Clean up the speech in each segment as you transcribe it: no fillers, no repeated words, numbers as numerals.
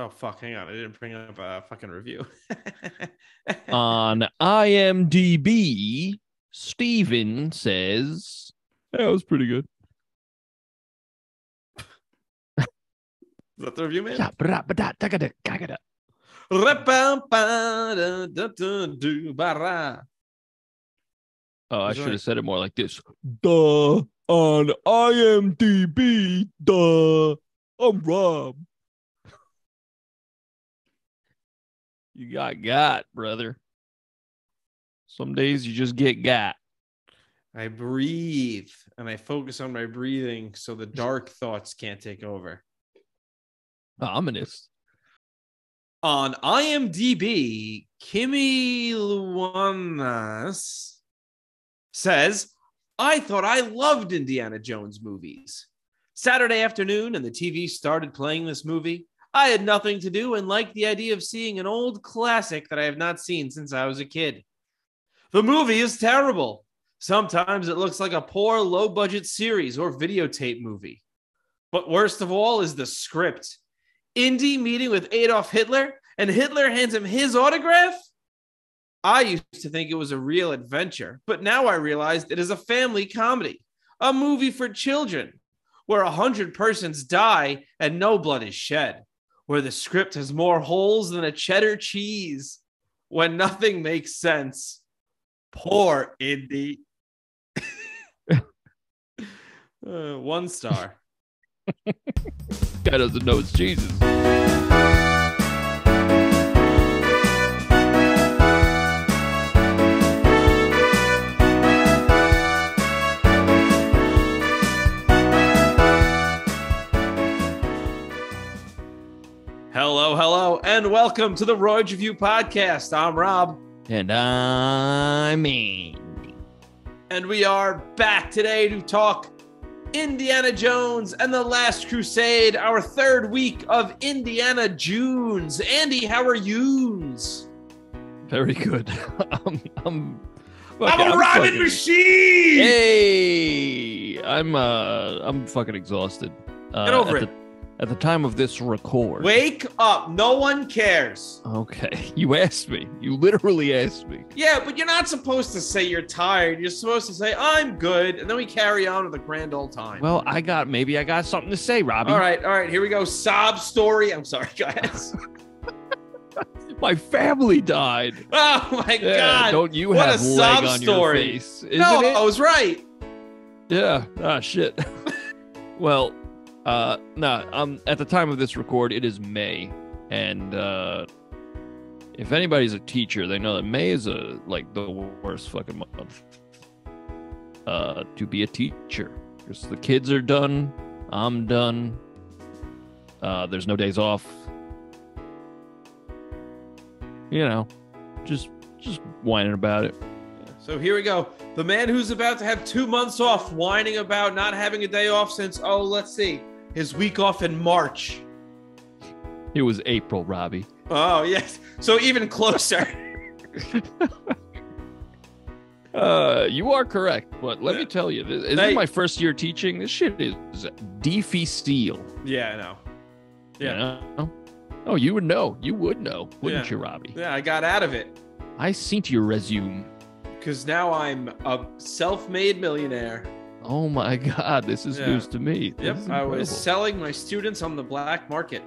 Oh, fuck. Hang on. I didn't bring up a fucking review. On IMDb, Steven says, that was pretty good. Is that the review, man? Oh, I should have said it more like this. Duh, on IMDb, duh, I'm Rob. You got, brother. Some days you just get got. I breathe and I focus on my breathing so the dark thoughts can't take over. Ominous. On IMDb, Kimmy Luanas says, I thought I loved Indiana Jones movies. Saturday afternoon and the TV started playing this movie. I had nothing to do and liked the idea of seeing an old classic that I have not seen since I was a kid. The movie is terrible. Sometimes it looks like a poor, low-budget series or videotape movie. But worst of all is the script. Indy meeting with Adolf Hitler, and Hitler hands him his autograph? I used to think it was a real adventure, but now I realized it is a family comedy, a movie for children, where 100 persons die and no blood is shed, where the script has more holes than a cheddar cheese, when nothing makes sense. Poor Indy. 1 star. Guy doesn't know it's Jesus. Hello, and welcome to the Royds Revue podcast. I'm Rob. And I'm Andy. And we are back today to talk Indiana Jones and the Last Crusade, our 3rd week of Indiana Junes. Andy, how are yous? Very good. I'm a rocket machine. Hey, I'm fucking exhausted. Get over it. At the time of this record. Wake up. No one cares. Okay. You asked me. You literally asked me. Yeah, but you're not supposed to say you're tired. You're supposed to say, I'm good. And then we carry on with a grand old time. Well, maybe I got something to say, Robbie. All right. Here we go. Sob story. I'm sorry, guys. My family died. Oh, my God. Don't you what have a leg sob on story. Your face? No, I was right. Yeah. Ah, shit. Well, no, at the time of this record, it is May, and if anybody's a teacher, they know that May is the worst fucking month to be a teacher. Because the kids are done, I'm done. There's no days off. You know, just whining about it. So here we go. The man who's about to have 2 months off, whining about not having a day off since, let's see, his week off in March. It was April, Robbie. Oh, yes. So even closer. You are correct, but let me tell you, this is my first year teaching. This shit is deefy steel. Yeah, I know. Yeah. You know? Oh, you would know. You would know, wouldn't you, Robbie? Yeah, I got out of it. I seen your resume. Because now I'm a self-made millionaire. Oh my God, this is news to me. Yep, I was selling my students on the black market.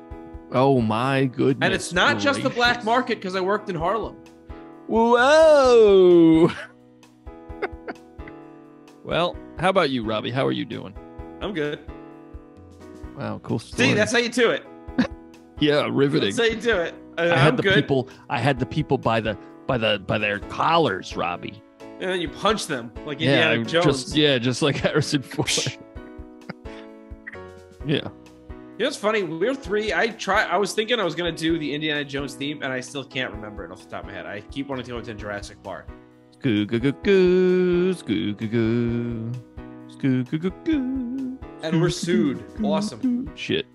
Oh my goodness. And it's not just the black market because I worked in Harlem. Whoa. Well, how about you, Robbie? How are you doing? I'm good. Wow, cool story. See, that's how you do it. Yeah, riveting. That's how you do it. I had the people by their collars, Robbie. And then you punch them like Indiana Jones. Just like Harrison Ford. Yeah. You know what's funny? We're 3. I was thinking I was going to do the Indiana Jones theme, and I still can't remember it off the top of my head. I keep wanting to go into Jurassic Park. Skoo goo goo goo, skoo goo goo, skoo goo goo goo. And we're sued. Awesome. Shit.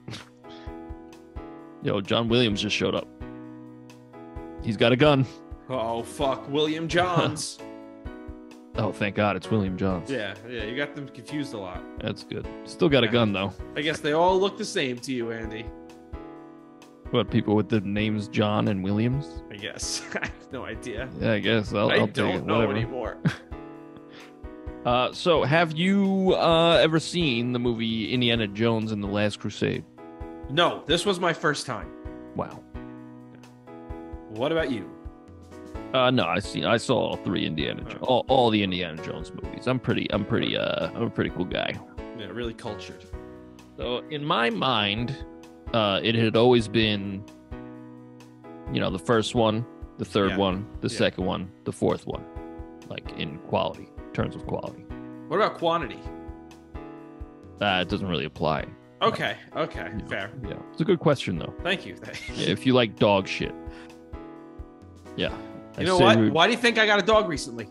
Yo, John Williams just showed up. He's got a gun. Oh, fuck. William Johns. Oh, thank God, it's William Johns. Yeah, you got them confused a lot. That's good. Still got a gun, though. I guess they all look the same to you, Andy. What, people with the names John and Williams? I guess. I have no idea. Yeah, I guess I'll take it. Don't know Whatever. anymore. So have you ever seen the movie Indiana Jones and the Last Crusade? No, this was my first time. Wow. What about you? No, I saw all three Indiana Jones, all the Indiana Jones movies. I'm a pretty cool guy. Yeah, really cultured. So in my mind, it had always been, the first one, the third one, the second one, the fourth one, like in terms of quality. What about quantity? It doesn't really apply. Okay, fair. Yeah, it's a good question though. Thank you. Yeah, if you like dog shit. Yeah. You know what? Why do you think I got a dog recently?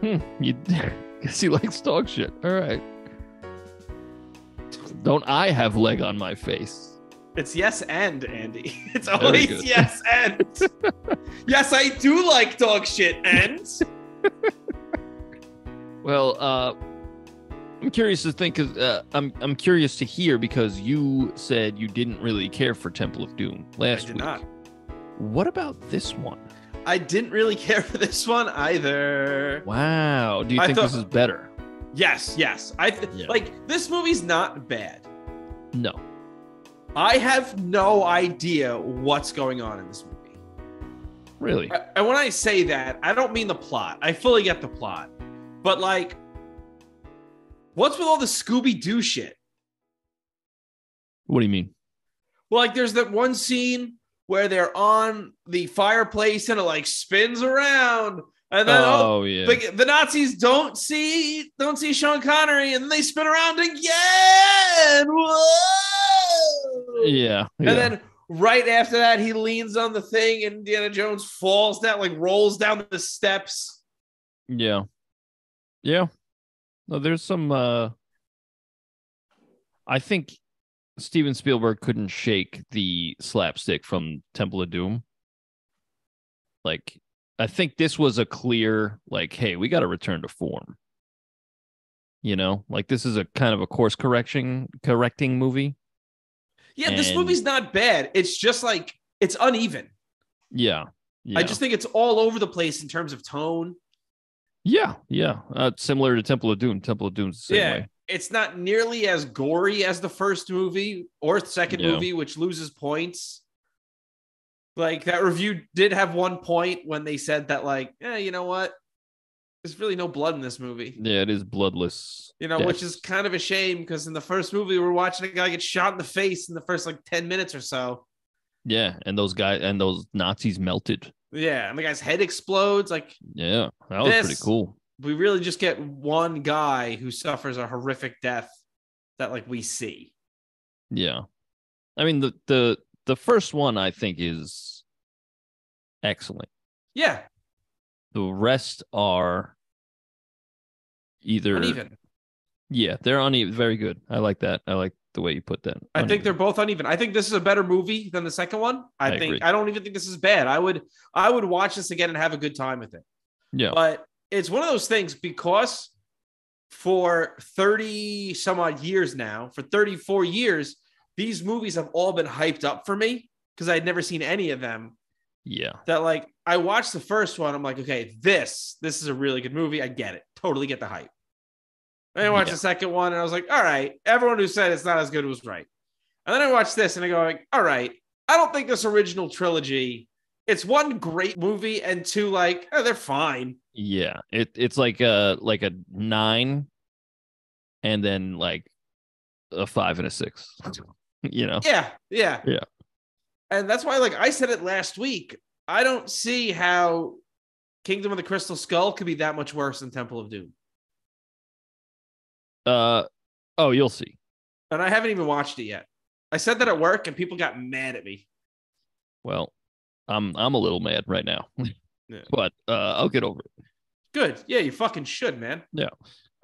Guess he likes dog shit. All right. Don't I have leg on my face? It's yes and, Andy. It's always yes and. Yes, I do like dog shit and. Well, I'm curious to think. I'm curious to hear because you said you didn't really care for Temple of Doom last week. Not. What about this one? I didn't really care for this one either. Wow. Do you think this is better? Yes. Like, this movie's not bad. No. I have no idea what's going on in this movie. Really? And when I say that, I don't mean the plot. I fully get the plot. But, like, what's with all the Scooby-Doo shit? What do you mean? Well, like, there's that one scene where they're on the fireplace and it like spins around, and then the Nazis don't see Sean Connery, and then they spin around again. Whoa! Yeah. And then right after that, he leans on the thing, and Indiana Jones falls down, like rolls down the steps. Yeah. No, there's some. I think Steven Spielberg couldn't shake the slapstick from Temple of Doom. Like, I think this was a clear, like, hey, we got to return to form. Like this is a kind of a course correcting movie. Yeah, this movie's not bad. It's just like, it's uneven. Yeah. I just think it's all over the place in terms of tone. Yeah. Similar to Temple of Doom. Temple of Doom's the same way. It's not nearly as gory as the first movie or the second movie, which loses points. Like, that review did have one point when they said that, like, you know what? There's really no blood in this movie. Yeah, it is bloodless. Which is kind of a shame because in the first movie, we're watching a guy get shot in the face in the first, like, 10 minutes or so. Yeah, and those Nazis melted. Yeah, and the guy's head explodes. Like, yeah, that was pretty cool. We really just get one guy who suffers a horrific death that, like, we see. Yeah. I mean, the first one, I think, is excellent. Yeah. The rest are either... uneven. Yeah, they're uneven. Very good. I like that. I like the way you put that. I think they're both uneven. I think this is a better movie than the second one. I agree. I don't even think this is bad. I would watch this again and have a good time with it. Yeah. But it's one of those things because for 30 some odd years now, for 34 years, these movies have all been hyped up for me because I'd never seen any of them. Yeah. That, like, I watched the first one. I'm like, okay, this is a really good movie. I get it. Totally get the hype. And I watched the second one and I was like, all right, everyone who said it's not as good was right. And then I watched this and I go, like, all right, I don't think this original trilogy, it's one great movie and two, like, they're fine. Yeah. It's like a 9 and then like a 5 and a 6. Yeah. And that's why, like, I said it last week, I don't see how Kingdom of the Crystal Skull could be that much worse than Temple of Doom. You'll see. And I haven't even watched it yet. I said that at work and people got mad at me. Well, I'm a little mad right now. Yeah. But I'll get over it. Good. Yeah, you fucking should, man. Yeah.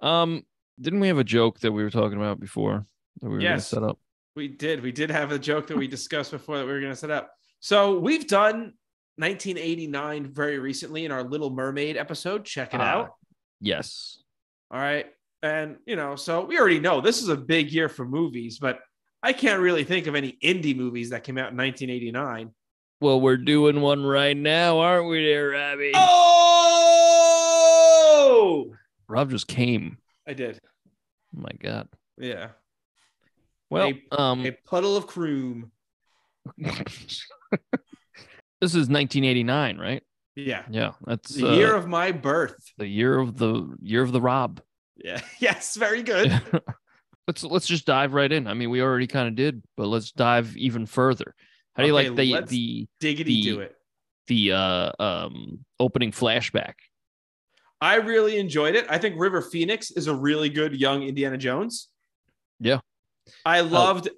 Didn't we have a joke that we were talking about before that we were going to set up? We did. We did have a joke that we discussed before that we were going to set up. So we've done 1989 very recently in our Little Mermaid episode. Check it out. Yes. All right. And, so we already know this is a big year for movies, but I can't really think of any indie movies that came out in 1989. Well, we're doing one right now, aren't we there, Robbie? Oh! Rob just came. I did. Oh my God. Yeah. Well, a puddle of croom. This is 1989, right? Yeah. Yeah, that's the year of my birth. The year of the Rob. Yeah. Yes, very good. Let's just dive right in. I mean, we already kind of did, but let's dive even further. How do you like the diggity do it? The opening flashback. I really enjoyed it. I think River Phoenix is a really good young Indiana Jones. Yeah. I loved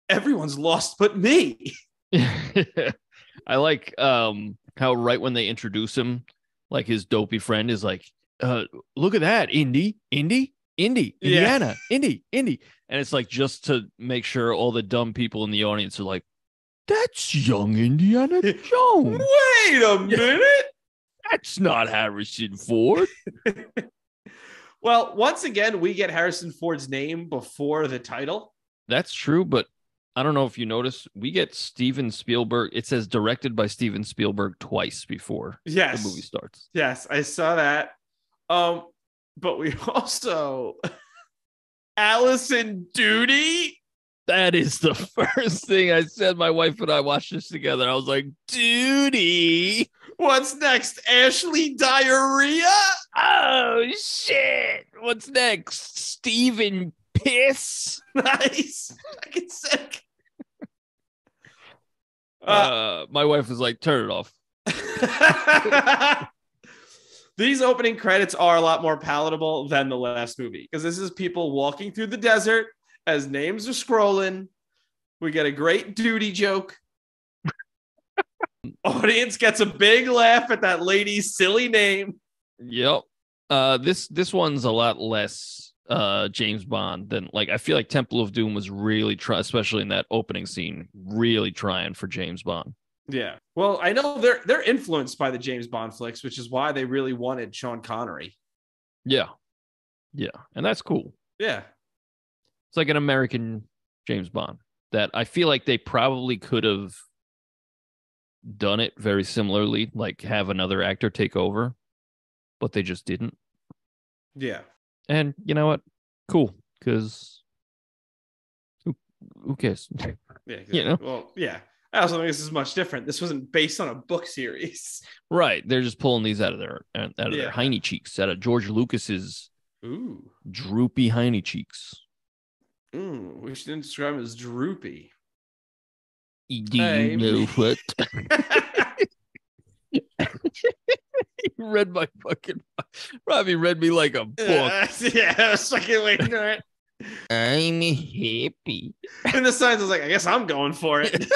Everyone's Lost But Me. I like how right when they introduce him, like his dopey friend is like, look at that, Indiana, yeah. Indy. And it's like just to make sure all the dumb people in the audience are like, that's young Indiana Jones. Wait a minute. That's not Harrison Ford. Well, once again, we get Harrison Ford's name before the title. That's true, but I don't know if you notice, we get Steven Spielberg. It says directed by Steven Spielberg twice before the movie starts. Yes, I saw that. But we also Allison Doody. That is the first thing I said. My wife and I watched this together. I was like, Doody. What's next? Ashley Diarrhea? Oh, shit. What's next? Steven Piss? Nice. Fucking sick. My wife was like, turn it off. These opening credits are a lot more palatable than the last movie because this is people walking through the desert as names are scrolling. We get a great duty joke. Audience gets a big laugh at that lady's silly name. Yep. This one's a lot less James Bond than, like, I feel like Temple of Doom was really trying, especially in that opening scene, really trying for James Bond. Yeah. Well, I know they're influenced by the James Bond flicks, which is why they really wanted Sean Connery. Yeah. Yeah. And that's cool. Yeah. It's like an American James Bond that I feel like they probably could have done it very similarly, like have another actor take over, but they just didn't. Yeah. And you know what? Cool. Because who cares? Yeah. Exactly. You know? Well, yeah. I also think this is much different. This wasn't based on a book series. Right. They're just pulling these out of their hiney cheeks, out of George Lucas's droopy hiney cheeks. We should describe him as droopy. Do you know what? Read my fucking Robbie read me like a book. Yeah, I was fucking waiting for it. I'm happy. And the signs, I was like, I guess I'm going for it.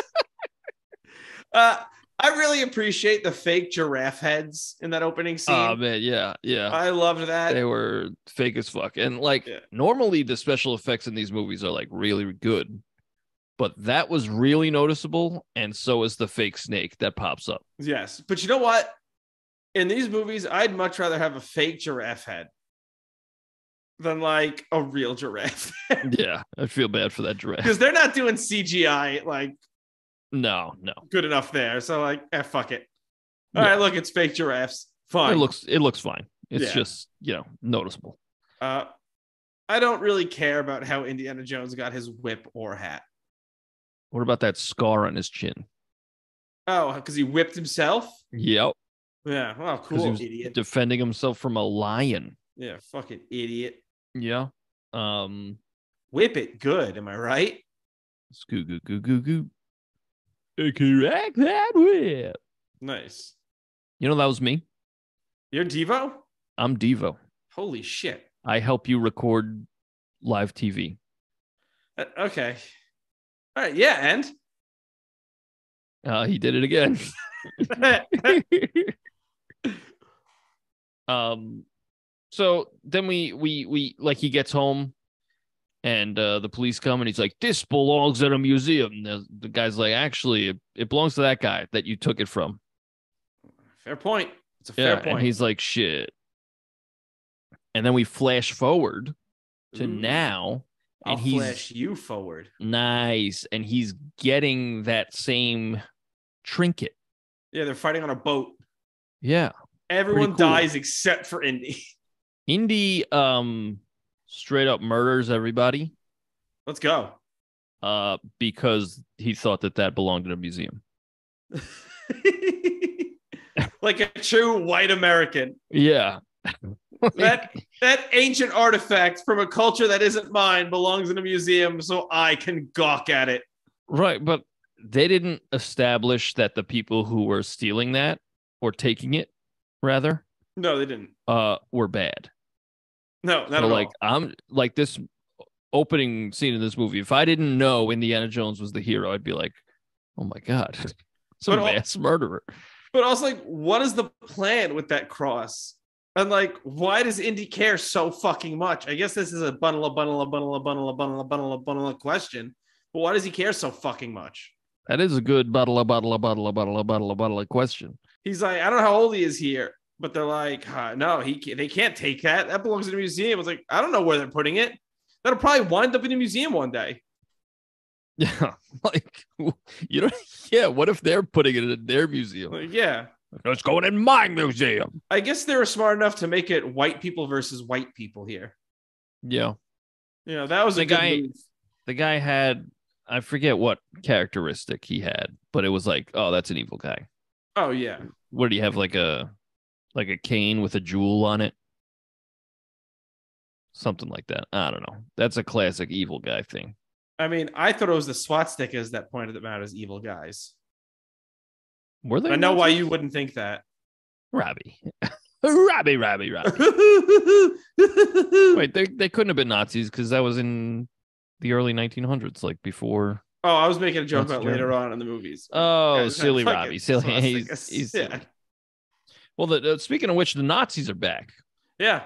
I really appreciate the fake giraffe heads in that opening scene. Oh man, yeah. I loved that. They were fake as fuck. And like normally the special effects in these movies are like really good. But that was really noticeable, and so is the fake snake that pops up. Yes. But you know what? In these movies, I'd much rather have a fake giraffe head than like a real giraffe. Yeah, I feel bad for that giraffe. Because they're not doing CGI like no good enough there. So like, fuck it. All right, look, it's fake giraffes. Fine. It looks fine. It's just, noticeable. I don't really care about how Indiana Jones got his whip or hat. What about that scar on his chin? Oh, because he whipped himself? Yep. Yeah. Well, cool, he was idiot. Defending himself from a lion. Yeah, fucking idiot. Yeah. Whip it good, am I right? Scoo goo goo goo goo. Correct that whip. Nice. You know, that was me. You're Devo? I'm Devo. Holy shit. I help you record live TV. Okay. All right. Yeah. And he did it again. So then we like, he gets home and the police come and he's like, this belongs at a museum. The guy's like, actually, it belongs to that guy that you took it from. Fair point. It's a fair point. And he's like, shit. And then we flash forward to now, I'll and he's flash you forward. nice, and he's getting that same trinket. Yeah, they're fighting on a boat. Yeah, Everyone cool. dies except for Indy. Indy straight up murders everybody. Let's go. Because he thought that belonged in a museum. Like a true white American. Yeah. that ancient artifact from a culture that isn't mine belongs in a museum so I can gawk at it. Right, but they didn't establish that the people who were stealing that or taking it, rather, No, they didn't. Were bad. No, not so, at like, all. I'm like this opening scene in this movie. If I didn't know Indiana Jones was the hero, I'd be like, "Oh my god, some mass murderer." But also, like, what is the plan with that cross? And like, why does Indy care so fucking much? I guess this is a bundle of question. But why does he care so fucking much? That is a good bottle of question. He's like, I don't know how old he is here, but they're like, no, they can't take that. That belongs in a museum. It's like, I don't know where they're putting it. That'll probably wind up in a museum one day. Yeah, like yeah. What if they're putting it in their museum? Like, yeah, it's going in my museum. I guess they were smart enough to make it white people versus white people here. Yeah, that was a good move. The guy had, I forget what characteristic he had, but it was like, oh, that's an evil guy. Oh yeah. What did he have? Like a cane with a jewel on it, something like that. I don't know. That's a classic evil guy thing. I mean, I thought it was the SWAT stickers that pointed them out as evil guys. Were they? I know why you wouldn't think that. Robbie. Wait, they couldn't have been Nazis because that was in the early 1900s, like before. Oh, I was making a joke about later on in the movies. Oh, silly Robbie. Silly. He's silly. Well, speaking of which, the Nazis are back. Yeah.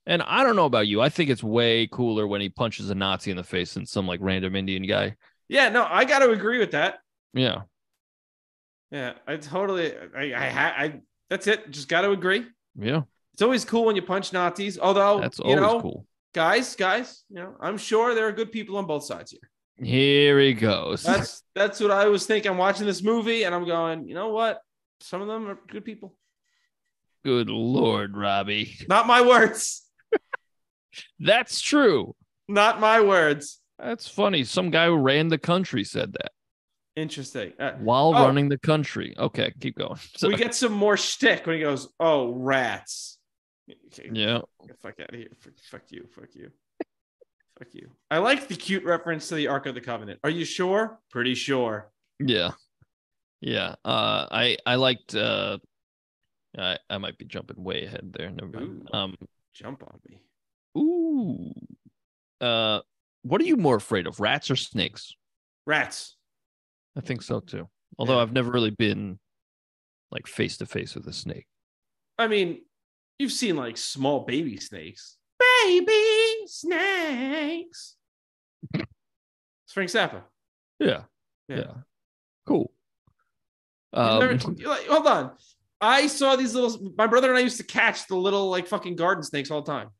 And I don't know about you. I think it's way cooler when he punches a Nazi in the face than some like random Indian guy. Yeah, no, I got to agree with that. Yeah. Yeah, I totally, I that's it. Just got to agree. Yeah. It's always cool when you punch Nazis. Although, that's always cool. Guys, I'm sure there are good people on both sides here. Here he goes. That's what I was thinking. I'm watching this movie and I'm going, you know what? Some of them are good people. Good Lord, Robbie. Not my words. That's true. Not my words. That's funny. Some guy who ran the country said that. Interesting. While running the country. Okay, keep going. Sorry. We get some more shtick when he goes, oh, rats. Okay. Yeah. Get the fuck out of here. Fuck you. Fuck you. I like the cute reference to the Ark of the Covenant. Are you sure? Pretty sure. Yeah. Yeah. I liked I might be jumping way ahead there. Never mind. Jump on me. Ooh. What are you more afraid of, rats or snakes? Rats. I think so too. Although I've never really been like face to face with a snake. I mean, you've seen like small baby snakes. Baby snakes. It's Frank Zappa. Yeah. Cool. Hold on. I saw these little. My brother and I used to catch the little like fucking garden snakes all the time.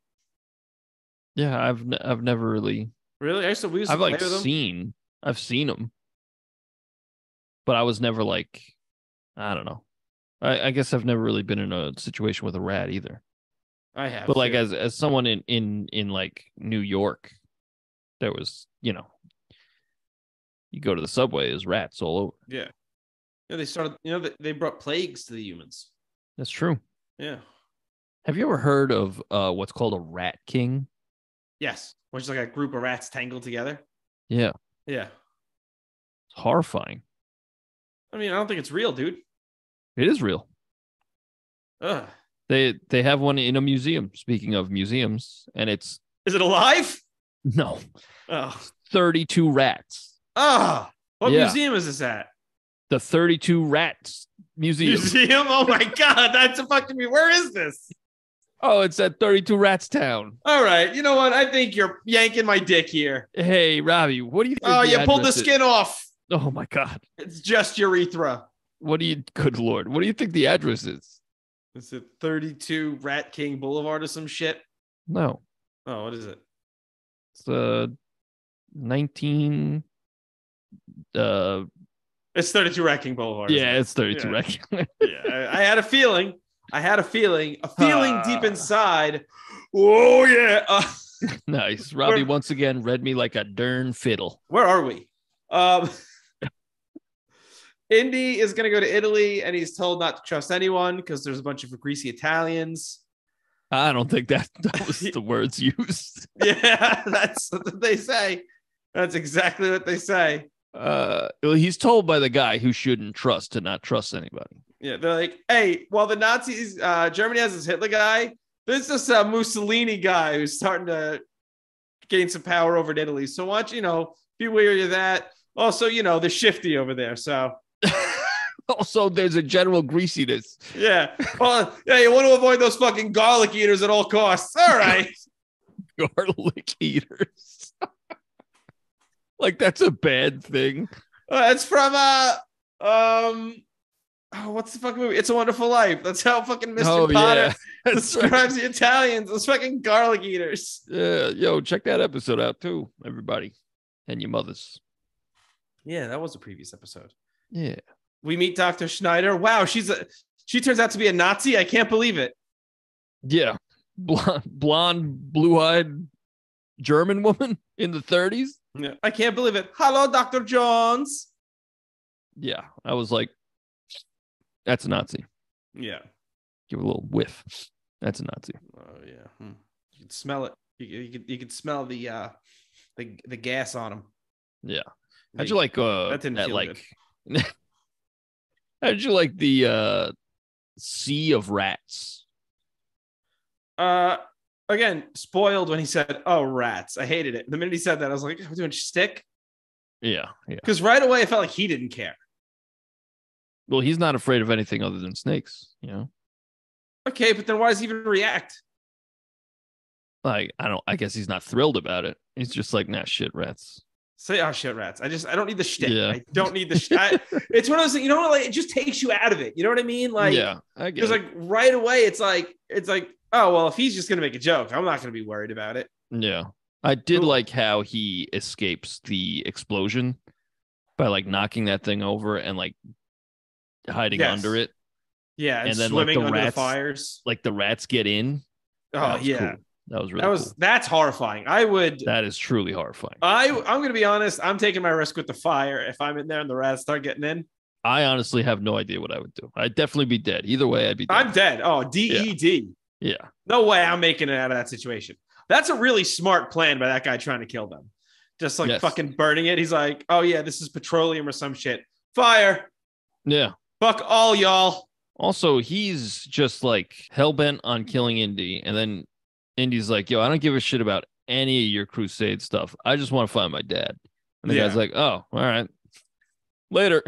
Yeah, I've never really. Really, we used to I've play like with them. I've seen them, but I was never like, I don't know. I guess I've never really been in a situation with a rat either. I have, but like as someone in like New York, there was you go to the subway, there's rats all over. Yeah. They started. They brought plagues to the humans. That's true. Yeah. Have you ever heard of what's called a rat king? Yes, which is like a group of rats tangled together. Yeah. Yeah. It's horrifying. I mean, I don't think it's real, dude. It is real. Ugh. They have one in a museum. Speaking of museums, and it's. Is it alive? No. Oh. 32 rats. Ah. What museum is this at? The 32 Rats Museum. Museum? Oh my God, that's a fucking me. Where is this? Oh, it's at 32 Rats Town. All right. You know what? I think you're yanking my dick here. Hey, Robbie, what do you think? Oh, you pulled the skin off. Oh my God. It's just urethra. Good Lord. What do you think the address is? Is it 32 Rat King Boulevard or some shit? No. Oh, what is it? It's 19. It's 32 Wrecking Boulevard. Yeah, it's 32 Wrecking. Yeah, I had a feeling. A feeling deep inside. Oh yeah. Nice. Robbie once again read me like a darn fiddle. Where are we? Indy is going to go to Italy, and he's told not to trust anyone because there's a bunch of greasy Italians. I don't think that was the words used. Yeah, that's what they say. That's exactly what they say. He's told by the guy who shouldn't trust to not trust anybody. Yeah, they're like, hey, while the Nazis, Germany has this Hitler guy, there's this Mussolini guy who's starting to gain some power over in Italy. So why don't you, be wary of that. Also, they're shifty over there. So also, there's a general greasiness. Yeah. Well, yeah, you want to avoid those fucking garlic eaters at all costs. All right. Garlic eaters. Like, that's a bad thing. It's from what's the fucking movie? It's a Wonderful Life. That's how fucking Mr. Potter describes the Italians. Those fucking garlic eaters. Yeah, yo, check that episode out too, everybody, and your mothers. Yeah, that was a previous episode. Yeah. We meet Dr. Schneider. Wow, she turns out to be a Nazi. I can't believe it. Yeah. Blonde, blue-eyed German woman in the 30s. Yeah, I can't believe it. Hello, Dr. Jones. Yeah, I was like, that's a Nazi. Yeah. Give it a little whiff. That's a Nazi. Oh yeah. You can smell it. You could smell the gas on him. Yeah. How'd you like that didn't feel like good. How'd you like the sea of rats? Again, spoiled when he said, "Oh, rats." I hated it. The minute he said that, I was like, "We're doing stick." Yeah. Because right away, I felt like he didn't care. Well, he's not afraid of anything other than snakes, Okay, but then why does he even react? Like, I guess he's not thrilled about it. He's just like, nah, shit, rats. Say, oh shit, rats. I don't need the shtick. Yeah. I don't need the shtick. It's one of those things, like it just takes you out of it. You know what I mean? Like, yeah, I get it. Like right away, it's like, oh, well, if he's just going to make a joke, I'm not going to be worried about it. Yeah. I did like how he escapes the explosion by like knocking that thing over and like hiding under it. Yeah. And then swimming like the under rats, the fires. Like the rats get in. Oh, yeah. Cool. That was really cool. That's horrifying. That is truly horrifying. I'm going to be honest. I'm taking my risk with the fire. If I'm in there and the rats start getting in. I honestly have no idea what I would do. I'd definitely be dead. Either way, I'd be dead. I'm dead. Oh, DED. Yeah. No way I'm making it out of that situation. That's a really smart plan by that guy trying to kill them. Just like fucking burning it. He's like, oh, yeah, this is petroleum or some shit. Fire. Yeah. Fuck all y'all. Also, he's just like hell-bent on killing Indy. And then Indy's like, yo, I don't give a shit about any of your Crusade stuff. I just want to find my dad. And the guy's like, oh, all right. Later.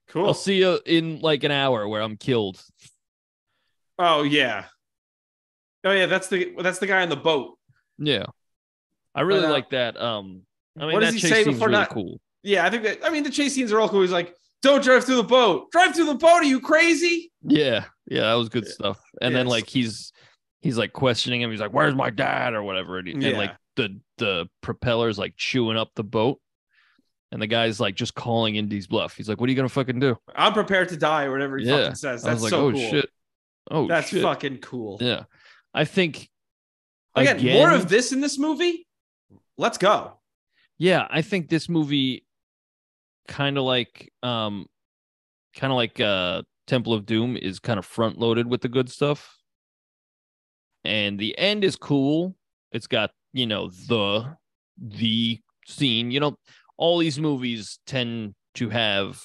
Cool. I'll see you in like an hour where I'm killed. Oh, yeah. Oh, yeah, that's the guy on the boat. Yeah. I really like that. I mean, what does he say before really cool. Yeah, I think the chase scenes are all cool. He's like, don't drive through the boat. Drive through the boat. Are you crazy? Yeah. Yeah, that was good stuff. And then like he's like questioning him. He's like, where's my dad or whatever. And like the propeller's like chewing up the boat. And the guy's like just calling Indy's bluff. He's like, what are you going to fucking do? I'm prepared to die or whatever he fucking says. That's like, so cool. Shit. Oh, that's shit. fucking cool. Yeah. I think again, more of this in this movie. Let's go. Yeah, I think this movie kind of like Temple of Doom is kind of front loaded with the good stuff. And the end is cool. It's got, the scene, all these movies tend to have,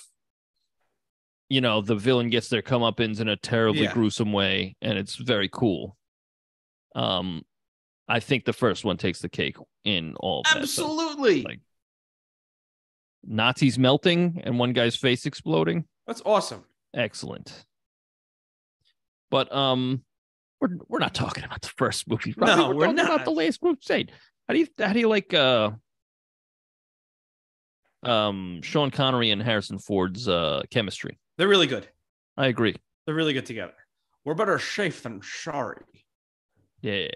the villain gets their comeuppance in a terribly gruesome way, and it's very cool. I think the first one takes the cake in all of that. Absolutely. Like Nazis melting and one guy's face exploding. That's awesome. Excellent. But we're not talking about the first movie. Probably. No, we're talking about the Last Crusade. How do you like Sean Connery and Harrison Ford's chemistry? They're really good. I agree. They're really good together. We're better safe than sorry. Yeah.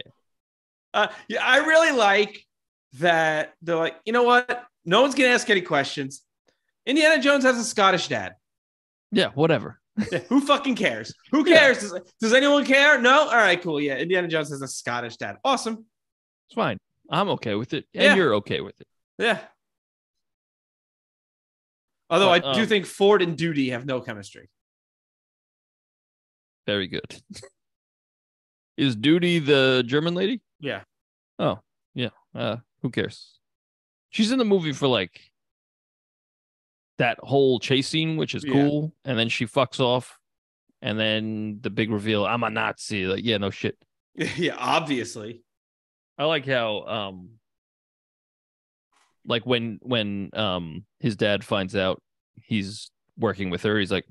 Yeah, I really like that they're like, you know what? No one's going to ask any questions. Indiana Jones has a Scottish dad. Yeah, whatever. Yeah, who fucking cares? Who cares? Does anyone care? No? All right, cool. Yeah, Indiana Jones has a Scottish dad. Awesome. It's fine. I'm okay with it. And you're okay with it. Yeah. Although I do think Ford and Duty have no chemistry. Very good. Is Duty the German lady? Yeah. Oh, yeah. Who cares? She's in the movie for like that whole chase scene, which is cool. And then she fucks off. And then the big reveal, I'm a Nazi. Like, yeah, no shit. Yeah, obviously. I like how like when his dad finds out he's working with her, he's like,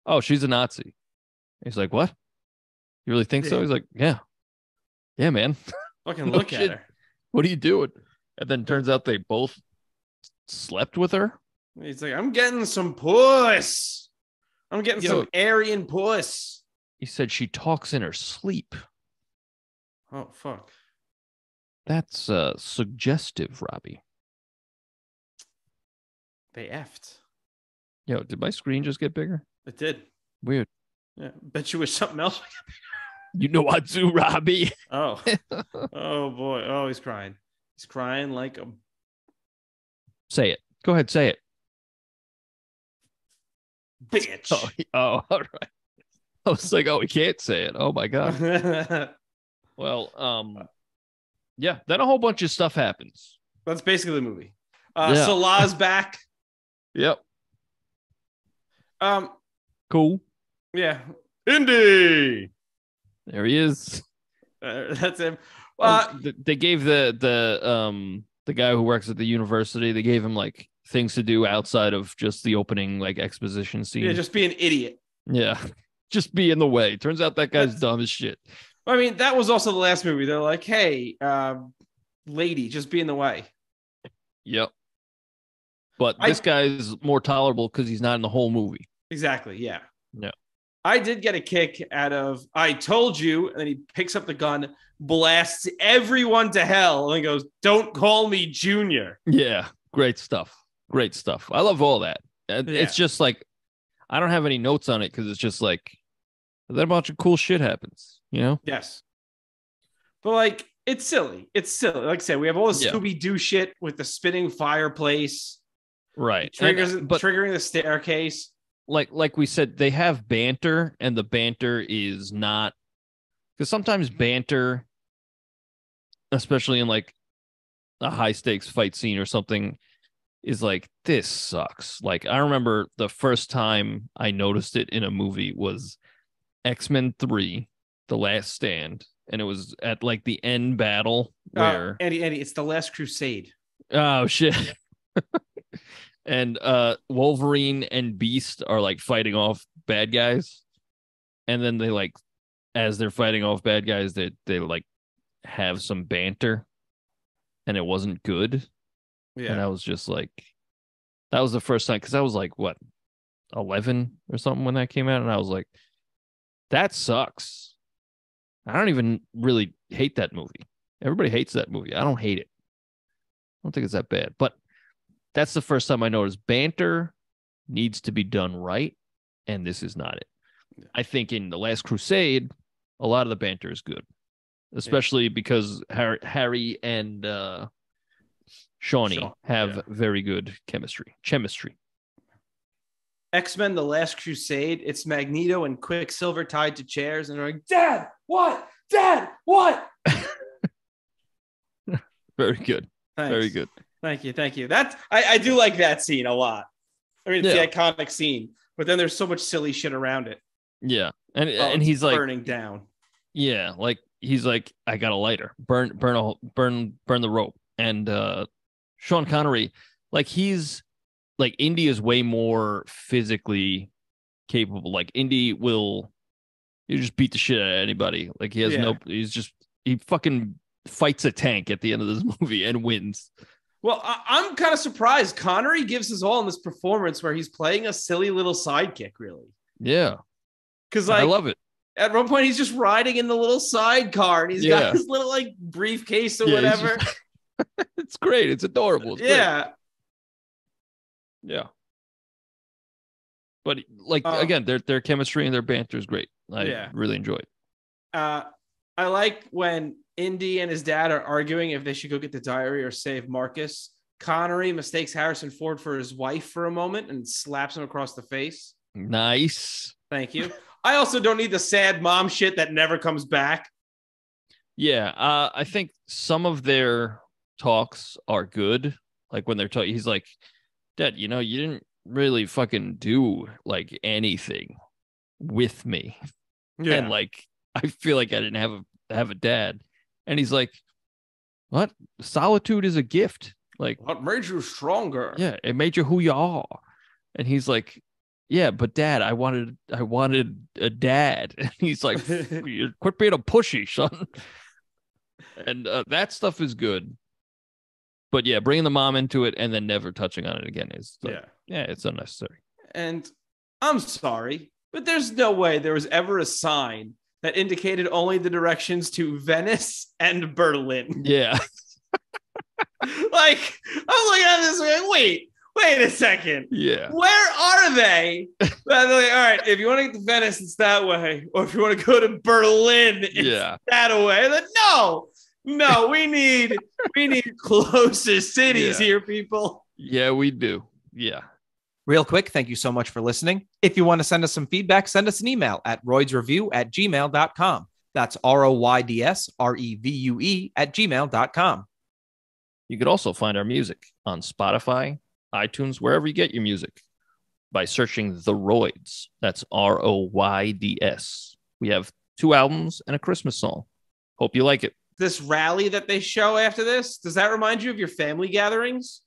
oh, she's a Nazi. He's like, what? You really think so? He's like, yeah, man. Fucking look at her. What are you doing? And then turns out they both slept with her. He's like, I'm getting some puss. I'm getting some Aryan puss. He said she talks in her sleep. Oh, fuck. That's suggestive, Robbie. They effed. Yo, did my screen just get bigger? It did. Weird. Yeah, bet you wish something else. You know what, too, Robbie? Oh. Oh, boy. Oh, he's crying. He's crying like a... Say it. Go ahead, say it. Bitch. Oh, all right. I was like, oh, we can't say it. Oh, my God. Well, yeah, then a whole bunch of stuff happens. That's basically the movie. Salah's back. Yep. Cool. Yeah. Indy. There he is. That's him. They gave the guy who works at the university, they gave him like things to do outside of just the opening like exposition scene. Yeah, just be an idiot. Yeah. Just be in the way. Turns out that guy's dumb as shit. I mean, that was also the last movie. They're like, hey, lady, just be in the way. Yep. But this guy's more tolerable because he's not in the whole movie. Exactly. Yeah. No. I did get a kick out of I told you, and then he picks up the gun, blasts everyone to hell, and goes, don't call me Junior. Yeah. Great stuff. Great stuff. I love all that. It's just like, I don't have any notes on it because it's just like, then a bunch of cool shit happens, you know? Yes. But like, it's silly. It's silly. Like I said, we have all this Scooby-Doo shit with the spinning fireplace. Right. Triggering the staircase. Like we said, they have banter, and the banter is not, because sometimes banter, especially in like a high stakes fight scene or something, is like, this sucks. Like, I remember the first time I noticed it in a movie was X-Men 3, The Last Stand, and it was at like the end battle where Andy, it's The Last Crusade. Oh shit. And Wolverine and Beast are like fighting off bad guys, and then they like, as they're fighting off bad guys, they like have some banter, and it wasn't good. Yeah. And I was just like, that was the first time, because I was like, what, 11 or something when that came out, and I was like, that sucks. I don't even really hate that movie. Everybody hates that movie. I don't hate it. I don't think it's that bad, but that's the first time I noticed banter needs to be done right, and this is not it. Yeah. I think in The Last Crusade, a lot of the banter is good, especially because Harry and Shawnee have very good chemistry. X-Men: The Last Crusade, it's Magneto and Quicksilver tied to chairs, and they're like, Dad, what? Dad, what? Very good. Thanks. Very good. Thank you. That's I do like that scene a lot. I mean, it's the iconic scene, but then there's so much silly shit around it. Yeah, and he's like burning down. Yeah, like he's like, I got a lighter, burn the rope, and Sean Connery, like he's like, Indy is way more physically capable. Like Indy will, you just beat the shit out of anybody. Like he has he fucking fights a tank at the end of this movie and wins. Well, I'm kind of surprised. Connery gives his all in this performance where he's playing a silly little sidekick, really. Yeah. Because like, I love it. At one point, he's just riding in the little sidecar, and he's got his little like briefcase or whatever. It's great. It's adorable. It's yeah. great. Yeah. But like Um, again, their chemistry and their banter is great. I yeah. really enjoy it. I like when Indy and his dad are arguing if they should go get the diary or save Marcus. Connery mistakes Harrison Ford for his wife for a moment and slaps him across the face. Nice. Thank you. I also don't need the sad mom shit that never comes back. Yeah, I think some of their talks are good. Like when they're talking, he's like, Dad, you didn't really fucking do like anything with me. Yeah. And like, I feel like I didn't have a dad. And he's like, what? Solitude is a gift. Like, what made you stronger? Yeah, it made you who you are. And he's like, yeah, but Dad, I wanted a dad. And he's like, quit being a pushy, son. And that stuff is good. But yeah, bringing the mom into it and then never touching on it again is like, yeah, it's unnecessary. And I'm sorry, but there's no way there was ever a sign that indicated only the directions to Venice and Berlin. Yeah. Like, I'm looking at this, like, wait a second. Yeah. Where are they? They're like, all right, if you want to get to Venice, it's that way. Or if you want to go to Berlin, it's that way. Like, no, we need closer cities here, people. Yeah, we do. Yeah. Real quick, thank you so much for listening. If you want to send us some feedback, send us an email at roydsrevue@gmail.com. That's ROYDSREVUE@gmail.com. You could also find our music on Spotify, iTunes, wherever you get your music by searching The Royds. That's ROYDS. We have 2 albums and a Christmas song. Hope you like it. This rally that they show after this, does that remind you of your family gatherings?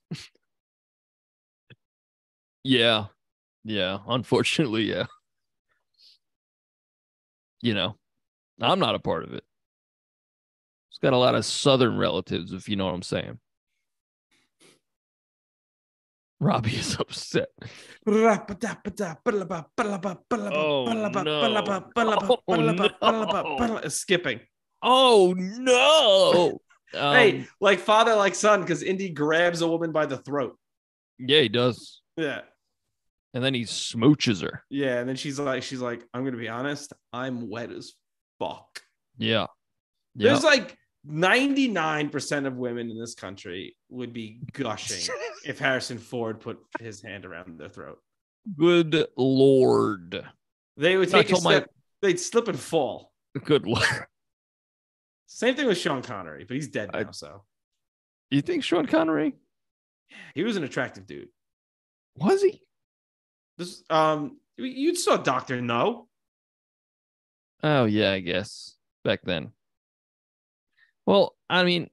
Yeah. Unfortunately, yeah. I'm not a part of it. It's got a lot of Southern relatives, if you know what I'm saying. Robbie is upset. Oh, no. Skipping. Oh, no. Hey, like father, like son, because Indy grabs a woman by the throat. Yeah, he does. Yeah. And then he smooches her. Yeah, and then she's like, I'm going to be honest, I'm wet as fuck. Yeah. There's like 99% of women in this country would be gushing if Harrison Ford put his hand around their throat. Good Lord. They would take a step. They'd slip and fall. Good Lord. Same thing with Sean Connery, but he's dead now, so. You think Sean Connery? He was an attractive dude. Was he? This you saw Dr. No. Oh, yeah, I guess. Back then. Well, I mean,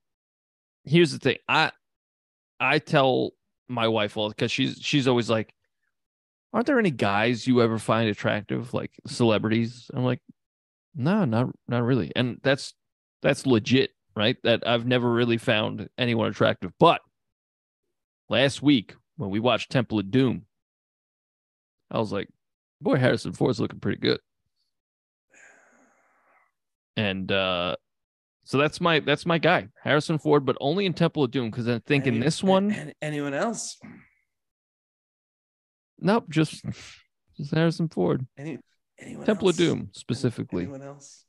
here's the thing. I tell my wife all, because she's always like, aren't there any guys you ever find attractive, like celebrities? I'm like, no, not really. And that's legit, right? That I've never really found anyone attractive. But last week when we watched Temple of Doom, I was like, boy, Harrison Ford's looking pretty good. And so that's my guy, Harrison Ford, but only in Temple of Doom, because I think in this one, anyone else? Nope, just Harrison Ford. Anyone Temple else? of Doom specifically. Anyone else?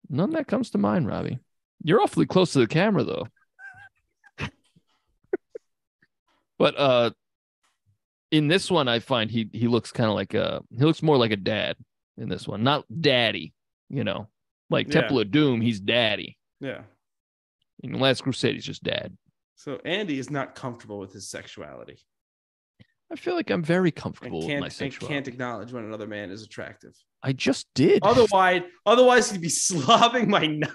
None that comes to mind, Robbie. You're awfully close to the camera, though. But in this one, I find he looks kind of like he looks more like a dad in this one, not daddy. Like Temple of Doom, he's daddy. Yeah. In Last Crusade, he's just dad. So Andy is not comfortable with his sexuality. I feel like I'm very comfortable with my sexuality. I can't acknowledge when another man is attractive. I just did. Otherwise he'd be slobbing my nut.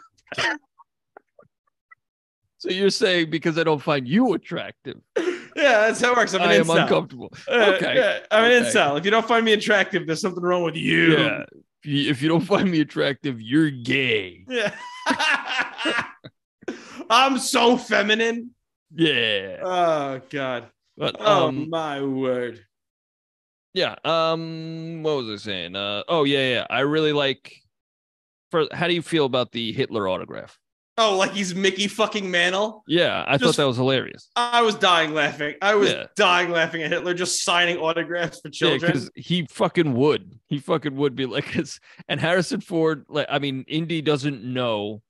So you're saying because I don't find you attractive? Yeah, that's how it works. I am uncomfortable. Okay. Yeah, I'm an incel. If you don't find me attractive, there's something wrong with you. Yeah. If you don't find me attractive, you're gay. Yeah. I'm so feminine. Yeah. Oh God. But my word. Yeah. What was I saying? Oh yeah. I really like. How do you feel about the Hitler autograph? Oh, like he's Mickey fucking Mantle? Yeah, I thought that was hilarious. I was dying laughing. Dying laughing at Hitler just signing autographs for children. Yeah, because he fucking would. He fucking would be like this. And Harrison Ford, like, I mean, Indy doesn't know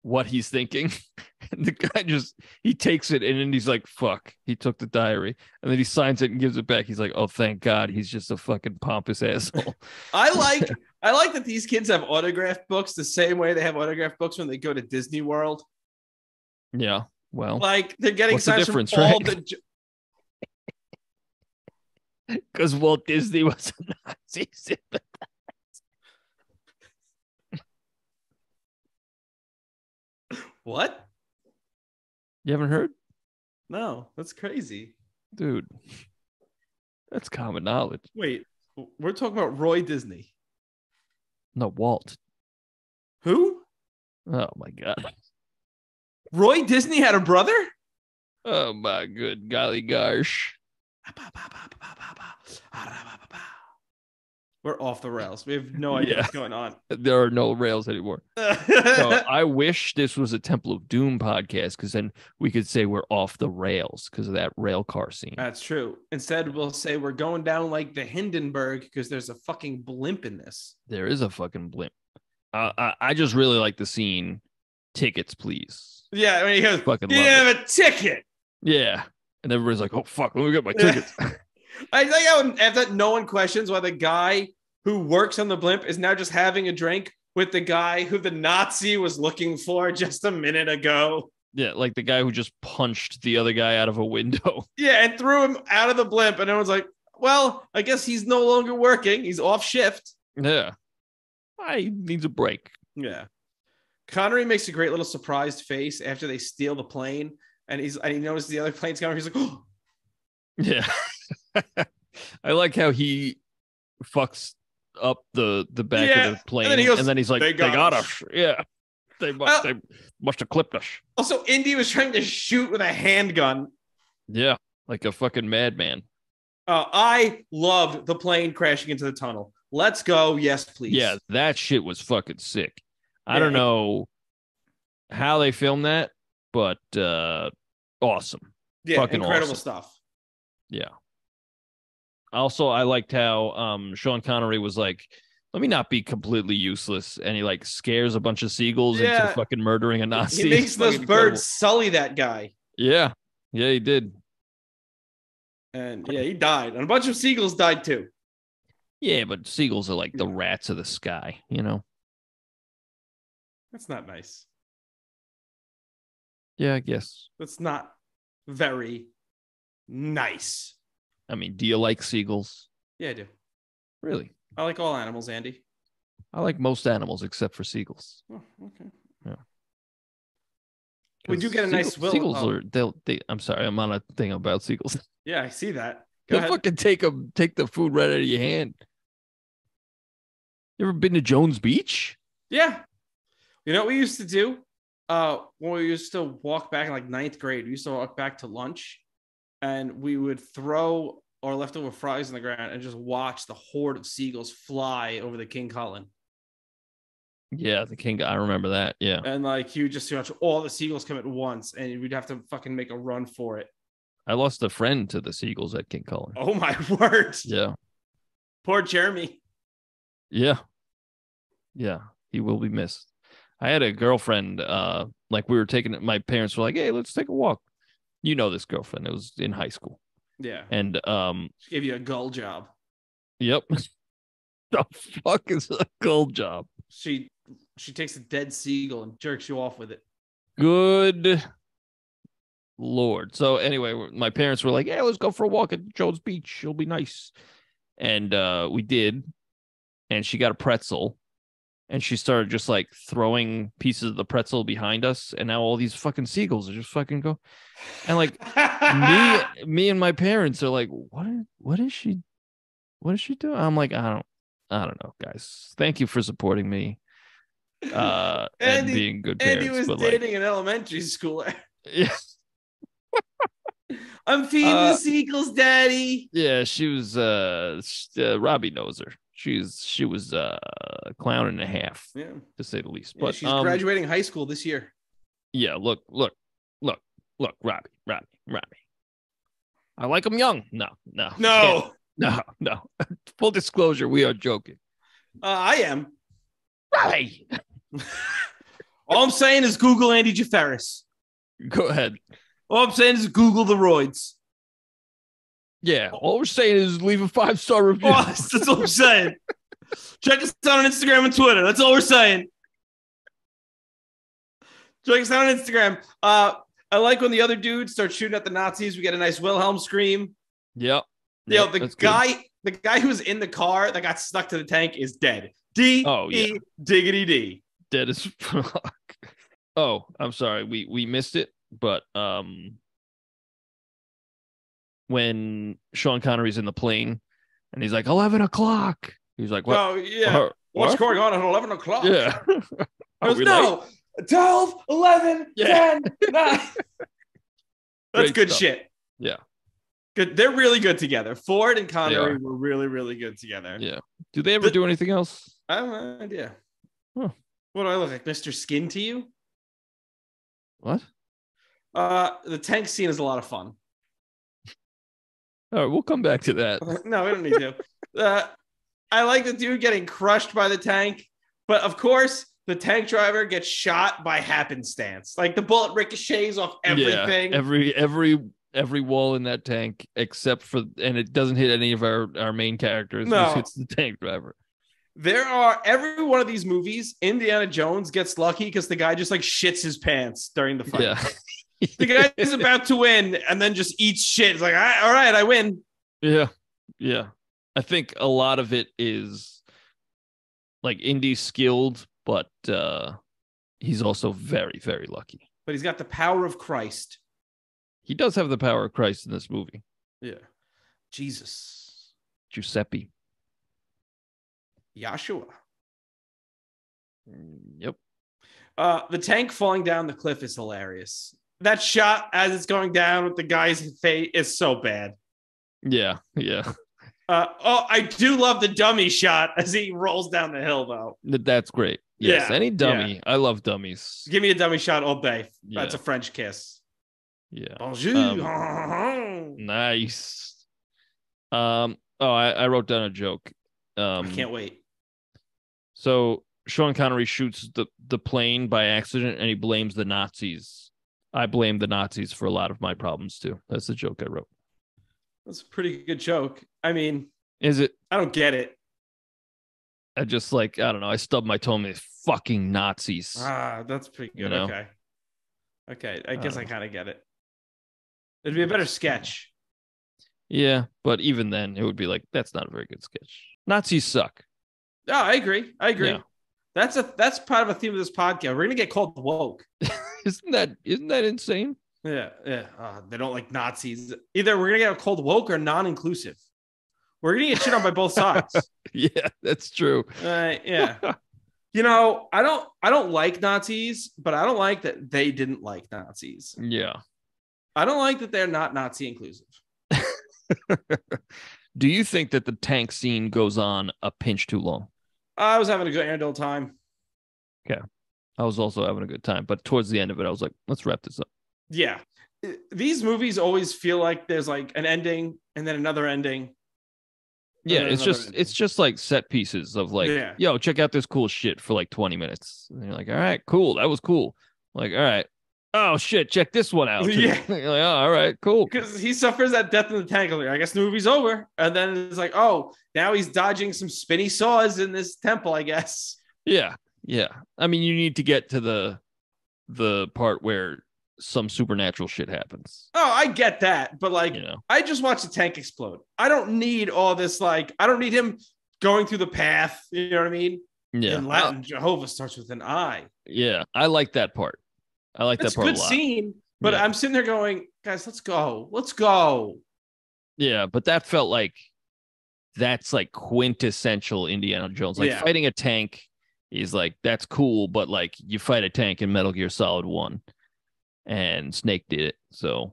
what he's thinking. And the guy he takes it and then he's like, fuck, he took the diary. And then he signs it and gives it back. He's like, oh, thank God. He's just a fucking pompous asshole. I like that these kids have autograph books the same way they have autograph books when they go to Disney World. Yeah, well, like they're getting what's the signs difference, from all right? Because Walt Disney was a Nazi. What? You haven't heard? No, that's crazy. Dude, that's common knowledge. Wait, we're talking about Roy Disney. No, Walt. Who? Oh, my God. Roy Disney had a brother? Oh, my good golly gosh. We're off the rails. We have no idea what's going on. There are no rails anymore. So I wish this was a Temple of Doom podcast, because then we could say we're off the rails because of that rail car scene. That's true. Instead, we'll say we're going down like the Hindenburg because there's a fucking blimp in this. There is a fucking blimp. I just really like the scene. Tickets, please. Yeah, I mean, he goes, fucking you didn't have a ticket. Yeah. And everybody's like, oh, fuck, let me get my tickets. I think after no one questions why the guy who works on the blimp is now just having a drink with the guy who the Nazi was looking for just a minute ago. Yeah, like the guy who just punched the other guy out of a window. Yeah, and threw him out of the blimp. And everyone's like, well, I guess he's no longer working. He's off shift. Yeah. He needs a break. Yeah. Connery makes a great little surprised face after they steal the plane. And he notices the other plane's coming. He's like, oh. Yeah. I like how he fucks up the back of the plane. And then he's like, they got us. Yeah. They must have clipped us. Also, Indy was trying to shoot with a handgun. Yeah. Like a fucking madman. I loved the plane crashing into the tunnel. Let's go. Yes, please. Yeah. That shit was fucking sick. I don't know how they filmed that, but awesome. Yeah. Fucking incredible awesome stuff. Yeah. Also, I liked how Sean Connery was like, let me not be completely useless. And he like scares a bunch of seagulls into fucking murdering a Nazi. He makes those birds sully that guy. Yeah. Yeah, he did. And yeah, he died. And a bunch of seagulls died too. Yeah, but seagulls are like the rats of the sky, you know? That's not nice. Yeah, I guess. That's not very nice. I mean, do you like seagulls? Yeah, I do. Really? I like all animals, Andy. I like most animals except for seagulls. Oh, okay. Yeah. We do get a nice will. Seagulls are I'm sorry, I'm on a thing about seagulls. Yeah, I see that. They'll fucking take the food right out of your hand. You ever been to Jones Beach? Yeah. You know what we used to do? When we used to walk back in like 9th grade, we used to walk back to lunch and we would throw our leftover fries on the ground and just watch the horde of seagulls fly over the King Cullen. Yeah, the King. I remember that. Yeah. And like you just watch all the seagulls come at once and we'd have to fucking make a run for it. I lost a friend to the seagulls at King Cullen. Oh my word. Yeah. Poor Jeremy. Yeah. Yeah. He will be missed. I had a girlfriend, like we were taking it. My parents were like, hey, let's take a walk. You know this girlfriend. It was in high school. Yeah. And she gave you a gull job. Yep. The fuck is a gull job? She takes a dead seagull and jerks you off with it. Good Lord. So anyway, my parents were like, "Yeah, let's go for a walk at Jones Beach. It'll be nice." And we did. And she got a pretzel. And she started just like throwing pieces of the pretzel behind us. And now all these fucking seagulls are just fucking go. And like me and my parents are like, what is she doing? I'm like, I don't know, guys. Thank you for supporting me. And being good parents. Andy was dating an elementary schooler. Yeah. I'm feeding the seagulls, Daddy. Yeah, she was Robbie knows her. She was a clown and a half, to say the least. But she's graduating high school this year. Yeah, look, Robbie. I like him young. No. No. No. Full disclosure, we are joking. I am. Right. All I'm saying is Google Andy Jafaris. Go ahead. All I'm saying is Google the Royds. Yeah, all we're saying is leave a 5-star review. Oh, that's all I'm saying. Check us out on Instagram and Twitter. That's all we're saying. Check us out on Instagram. I like when the other dude starts shooting at the Nazis. We get a nice Wilhelm scream. Yep. The guy who was in the car that got stuck to the tank is dead. Diggity D. Dead as fuck. Oh, I'm sorry. We missed it, but when Sean Connery's in the plane and he's like 11 o'clock, he's like, "What? Oh yeah, what's going on at 11 o'clock?" Yeah. No, 12, 11, 10, 9. That's good stuff. shit. Yeah. Good. They're really good together. Ford and Connery were really, really good together. Yeah. Do they ever do anything else? I have no idea. Huh. What do I look like, Mr. Skin to you? What? The tank scene is a lot of fun. All right, we'll come back to that. No, we don't need to. I like the dude getting crushed by the tank, but of course, the tank driver gets shot by happenstance. Like the bullet ricochets off everything. Yeah, every wall in that tank except for, and it doesn't hit any of our main characters. No. It hits the tank driver. Every one of these movies, Indiana Jones gets lucky because the guy just like shits his pants during the fight. Yeah. The guy is about to win and then just eats shit. It's like, all right, I win. Yeah. Yeah. I think a lot of it is like Indy's skilled, but he's also very, very lucky. But he's got the power of Christ. He does have the power of Christ in this movie. Yeah. Jesus. Giuseppe. Yahshua. Yep. The tank falling down the cliff is hilarious. That shot as it's going down with the guy's face is so bad. Yeah. Yeah. I do love the dummy shot as he rolls down the hill, though. That's great. Yes, Yeah, any dummy. yeah. I love dummies. Give me a dummy shot all day. Yeah. That's a French kiss. Yeah. Bonjour. Nice. I wrote down a joke. I can't wait. So Sean Connery shoots the plane by accident and he blames the Nazis. I blame the Nazis for a lot of my problems too. That's the joke I wrote. That's a pretty good joke. I mean, is it? I don't get it. I just I don't know. I stubbed my toe on these fucking Nazis. That's pretty good. You know? Okay. I guess I kind of get it. It'd be a better sketch. Yeah, but even then, it would be like, that's not a very good sketch. Nazis suck. Oh, I agree. Yeah. That's part of a theme of this podcast. We're gonna get called woke. Isn't that insane? Yeah. They don't like Nazis. Either we're gonna get called woke or non-inclusive. We're gonna get shit on by both sides. Yeah, that's true. Yeah. You know, I don't like Nazis, but I don't like that they didn't like Nazis. Yeah. I don't like that they're not Nazi inclusive. Do you think that the tank scene goes on a pinch too long? I was having a good old time. Okay. I was also having a good time, but towards the end of it, I was like, let's wrap this up. Yeah. These movies always feel like there's like an ending and then another ending. Yeah, it's just like set pieces of like, yo, check out this cool shit for like 20 minutes. And you're like, all right, cool. That was cool. Like, all right. Oh shit, check this one out. Yeah. You're like, oh, all right, cool. Because he suffers that death in the tank. I guess the movie's over. And then it's like, oh, now he's dodging some spinny saws in this temple, I guess. Yeah. Yeah. I mean, you need to get to the part where some supernatural shit happens. Oh, I get that. But like, I just watched the tank explode. I don't need all this. Like, I don't need him going through the path. You know what I mean? Yeah. In Latin, Jehovah starts with an I. Yeah. I like that part. I like that part a lot. It's a good scene, but I'm sitting there going, guys, let's go. Let's go. Yeah, but that felt like that's like quintessential Indiana Jones. Like fighting a tank is like, that's cool, but like you fight a tank in Metal Gear Solid 1 and Snake did it. So,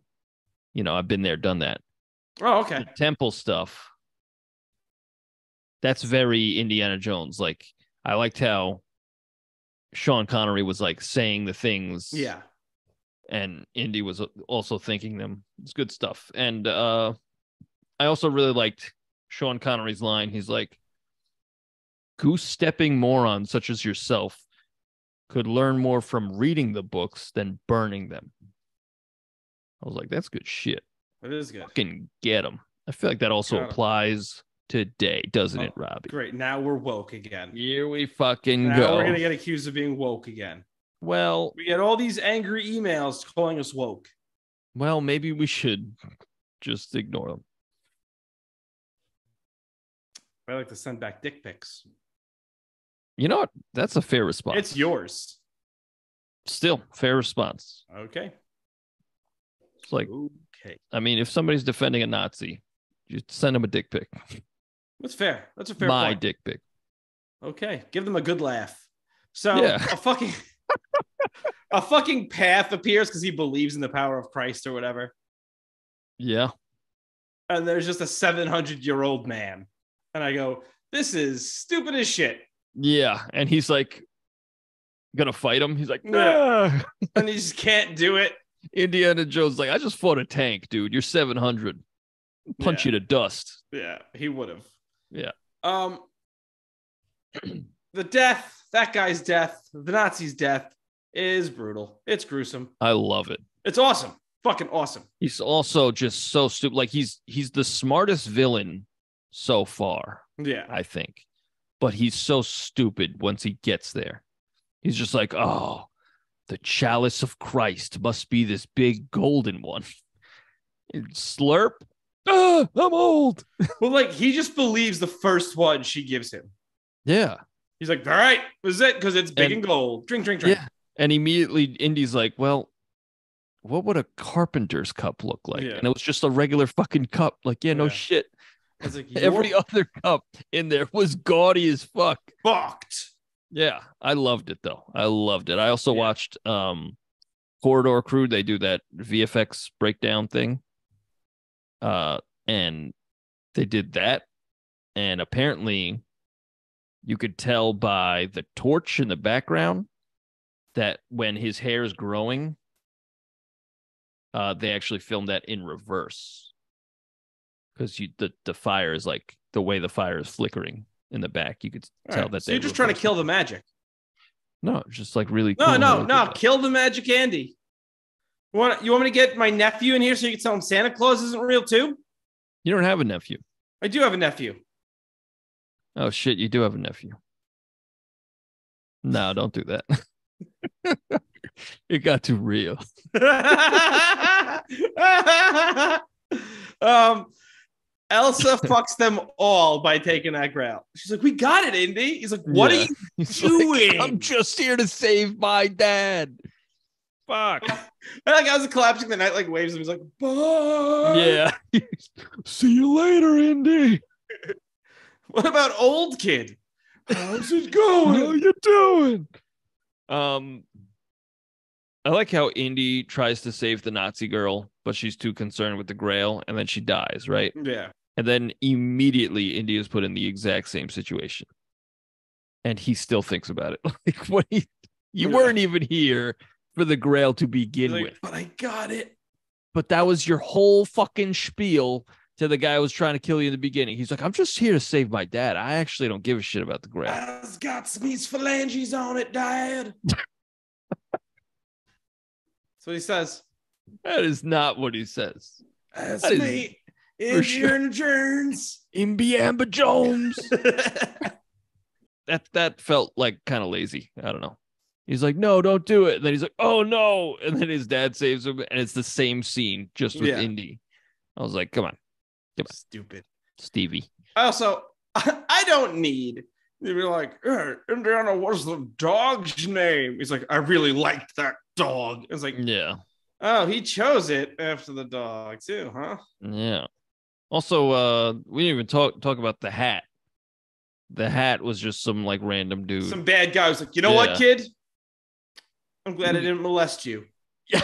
I've been there, done that. Oh, okay. The temple stuff, that's very Indiana Jones. Like, I liked how Sean Connery was like saying the things and Indy was also thanking them. It's good stuff. And I also really liked Sean Connery's line. He's like, goose-stepping morons such as yourself could learn more from reading the books than burning them. I was like, that's good shit. It is good. Fucking get them. I feel like that also applies today, doesn't it, Robbie? Great. Now we're woke again. Here we fucking now go. We're going to get accused of being woke again. Well, we get all these angry emails calling us woke. Well, maybe we should just ignore them. I like to send back dick pics. You know what? That's a fair response. It's yours. Still, fair response. Okay. It's like, okay. I mean, if somebody's defending a Nazi, you send them a dick pic. That's fair. That's a fair My point. dick pic. Okay. Give them a good laugh. So yeah. a fucking path appears because he believes in the power of Christ or whatever. Yeah. And there's just a 700-year-old man. And I go, this is stupid as shit. Yeah. And he's like, gonna fight him. He's like, nah. And he just can't do it. Indiana Jones like, I just fought a tank, dude. You're 700. Punch you to dust. Yeah, he would have. Yeah. The death, that guy's death, the Nazi's death is brutal. It's gruesome. I love it. It's awesome. Fucking awesome. He's also just so stupid. Like he's the smartest villain so far. Yeah. I think. But he's so stupid once he gets there. He's just like, oh, the chalice of Christ must be this big golden one. Slurp. I'm old. Well, like he just believes the first one she gives him. Yeah. He's like, all right, this is it, because it's big and gold. Drink. Yeah. And immediately Indy's like, well, what would a carpenter's cup look like? Yeah. And it was just a regular fucking cup. Like, no shit. I was like, every other cup in there was gaudy as fuck. Fucked. Yeah. I loved it though. I loved it. I also watched Corridor Crew. They do that VFX breakdown thing. And they did that. And apparently you could tell by the torch in the background that when his hair is growing, they actually filmed that in reverse. Because the fire is like the way the fire is flickering in the back. You could tell that so you're just trying to kill the magic. No, it's just like really cool. No. Kill the magic, Andy. You want me to get my nephew in here so you can tell him Santa Claus isn't real too? You don't have a nephew. I do have a nephew. Oh shit, you do have a nephew. No, don't do that. It got too real. Elsa fucks them all by taking that ground. She's like, we got it, Indy. He's like, what are you doing? Like, I'm just here to save my dad. Fuck. And that guy was collapsing the night, like waves him. He's like, bye. Yeah. See you later, Indy. What about old kid? How's it going? How you doing? I like how Indy tries to save the Nazi girl, but she's too concerned with the Grail, and then she dies, right? Yeah. And then immediately Indy is put in the exact same situation. And he still thinks about it. Like, what you weren't even here for the Grail to begin with. But I got it. But that was your whole fucking spiel to the guy who was trying to kill you in the beginning. He's like, I'm just here to save my dad. I actually don't give a shit about the Grail. It's got some phalanges on it, Dad. That's what he says. That is not what he says. That's me. Indiana Jones. Imbiamba Jones. That felt like kind of lazy. I don't know. He's like, no, don't do it. And then he's like, oh no. And then his dad saves him. And it's the same scene just with Indy. I was like, come on. Stupid. Stevie. Also, I don't need to be like, Indiana, what's the dog's name? He's like, I really liked that dog. It's like, yeah. Oh, he chose it after the dog too, huh? Yeah. Also, we didn't even talk about the hat. The hat was just some like random dude. Some bad guy was like, you know what, kid? I'm glad I didn't molest you. Yeah.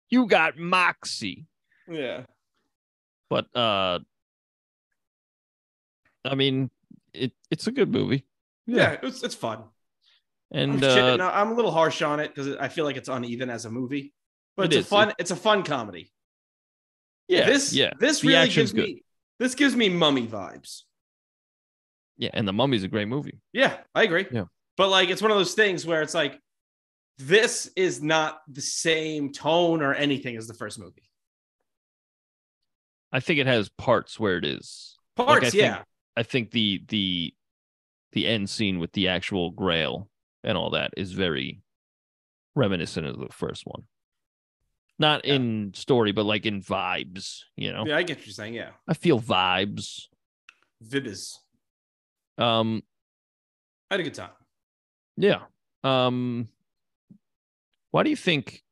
You got moxie. Yeah. But I mean, it's a good movie. Yeah, it's fun. And I'm a little harsh on it because I feel like it's uneven as a movie. But it's a fun comedy. Yeah. This The really action's gives me Mummy vibes. Yeah, and The Mummy's a great movie. Yeah, I agree. Yeah. But like, it's one of those things where it's like, this is not the same tone or anything as the first movie. I think it has parts where it is. Parts, yeah. I think the end scene with the actual Grail and all that is very reminiscent of the first one. Not in story, but like in vibes, you know? Yeah, I get what you're saying, yeah. I feel vibes. Vibes. I had a good time. Yeah. Why do you think,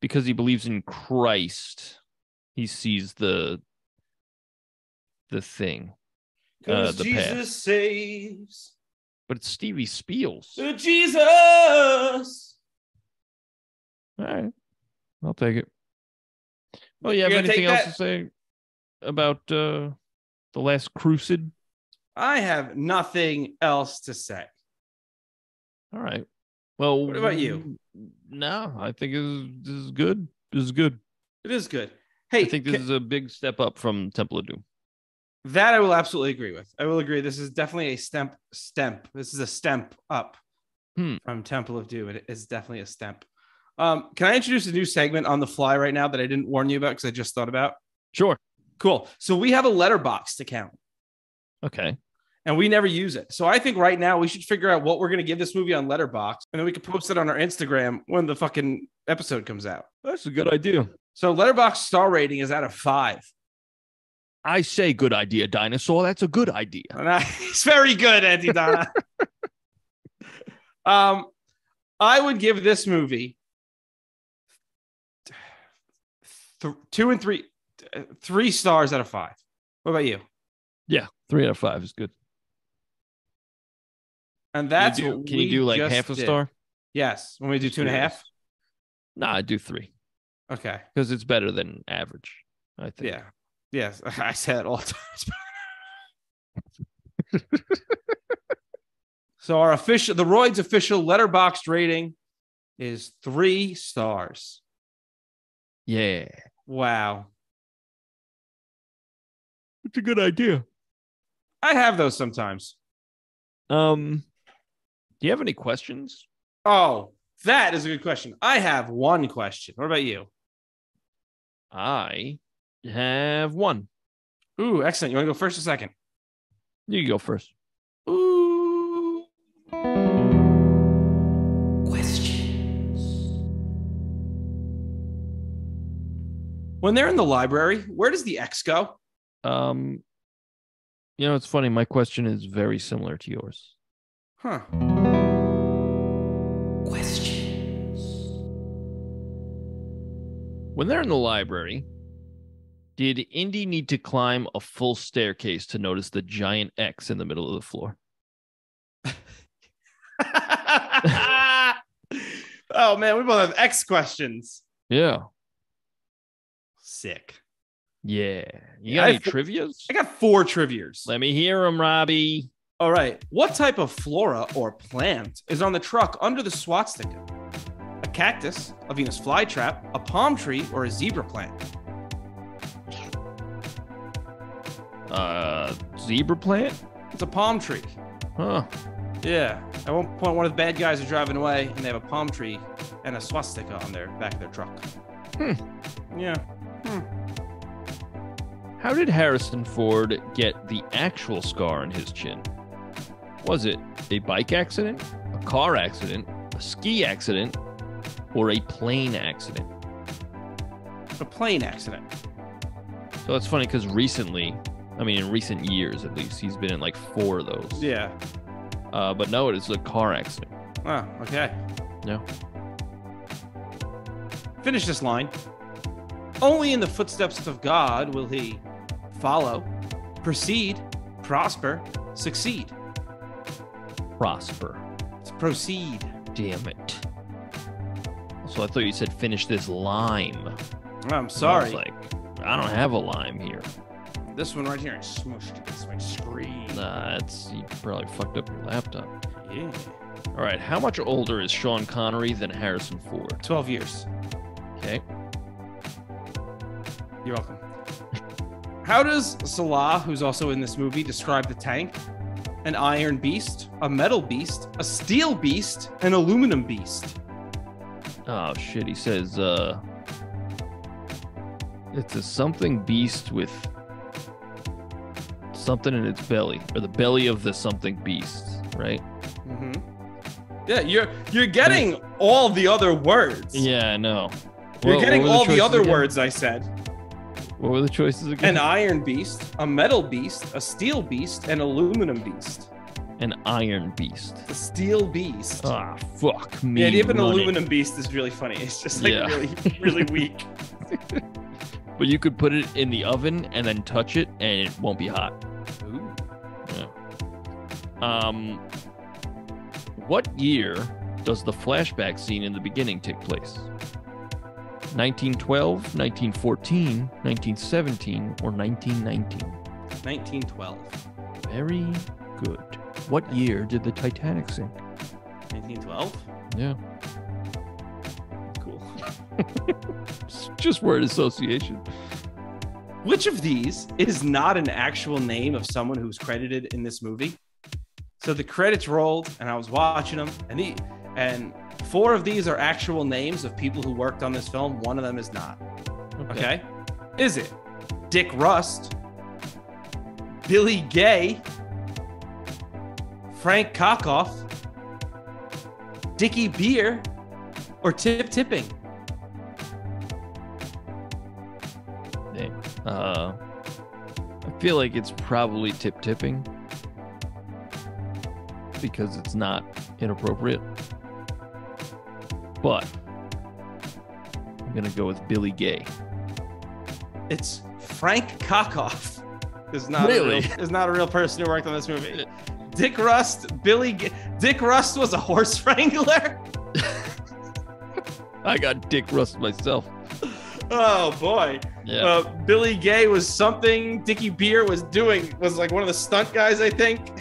because he believes in Christ, he sees the thing? Because the Jesus past. saves. But it's Stevie Spiels. Jesus. All right. I'll take it. Well, you have anything else to say about the Last Crusade? I have nothing else to say. All right. Well, what about you? No, I think this is good. This is good. It is good. Hey, I think this is a big step up from Temple of Doom. That I will absolutely agree with. I will agree. This is definitely a stemp. This is a stemp up from Temple of Doom. It is definitely a stemp. Can I introduce a new segment on the fly right now that I didn't warn you about because I just thought about? Sure. Cool. So we have a letterbox account. Okay. And we never use it. So I think right now we should figure out what we're going to give this movie on Letterboxd, and then we can post it on our Instagram when the fucking episode comes out. That's a good idea. So Letterboxd star rating is out of 5. I say good idea, Dinosaur. That's a good idea. It's very good, Auntie Donna. I would give this movie 2 and 3, 3 stars out of 5. What about you? Yeah, 3 out of 5 is good. And that's can you do like half a star? Yes. When we do 2.5? No, I do 3. Okay. Because it's better than average, I think. Yeah. Yes. I say that all the time. So the Royds official Letterboxd rating is 3 stars. Yeah. Wow. It's a good idea. I have those sometimes. Do you have any questions? Oh, that is a good question. I have one question. What about you? I have one. Ooh, excellent. You want to go first or second? You can go first. Ooh. Questions. When they're in the library, where does the X go? You know, it's funny. My question is very similar to yours. Huh. Questions. When they're in the library, did Indy need to climb a full staircase to notice the giant X in the middle of the floor? Oh, man, we both have X questions. Yeah. Sick. Yeah. You got any trivias? I got 4 trivias. Let me hear them, Robbie. All right. What type of flora or plant is on the truck under the swastika? A cactus, a Venus flytrap, a palm tree, or a zebra plant? Zebra plant? It's a palm tree. Huh. Yeah. At one point, one of the bad guys are driving away, and they have a palm tree and a swastika on their back of their truck. Yeah. How did Harrison Ford get the actual scar on his chin? Was it a bike accident, a car accident, a ski accident, or a plane accident? A plane accident. So it's funny because recently, I mean, in recent years at least, he's been in like 4 of those. Yeah. But no, it is a car accident. Oh, okay. Yeah. Finish this line. Only in the footsteps of God will he follow, proceed, prosper, succeed. Prosper. It's proceed. Damn it. So I thought you said finish this lime. I'm sorry. I was like, I don't have a lime here. This one right here is smushed against my screen. Nah, you probably fucked up your laptop. Yeah. All right. How much older is Sean Connery than Harrison Ford? 12 years. Okay. You're welcome. How does Salah, who's also in this movie, describe the tank? An iron beast, a metal beast, a steel beast, an aluminum beast. Oh, shit. He says, it's a something beast with something in its belly, or the belly of the something beast, right? Mm-hmm. Yeah, you're getting all the other words. Yeah, I know. You're getting all the other words I said. What were the choices again? An iron beast, a metal beast, a steel beast, an aluminum beast. An iron beast. The steel beast. Ah, fuck me. The idea of an aluminum beast is really funny. It's just like really, really weak. But you could put it in the oven and then touch it, and it won't be hot. Ooh. Yeah. What year does the flashback scene in the beginning take place? 1912, 1914, 1917, or 1919? 1912. Very good. What year did the Titanic sink? 1912? Yeah. Cool. Just word association. Which of these is not an actual name of someone who's credited in this movie? So the credits rolled, and I was watching them, and 4 of these are actual names of people who worked on this film. 1 of them is not. Okay? Is it Dick Rust, Billy Gay, Frank Kokoff, Dickie Beer, or Tip Tipping? Dang. I feel like it's probably Tip Tipping because it's not inappropriate. But I'm gonna go with Billy Gay. It's Frank Kokoff. Is not a real person who worked on this movie. Dick Rust, Dick Rust was a horse wrangler. I got Dick Rust myself. Oh boy. Yeah. Billy Gay was something Dickie Beer was like one of the stunt guys, I think.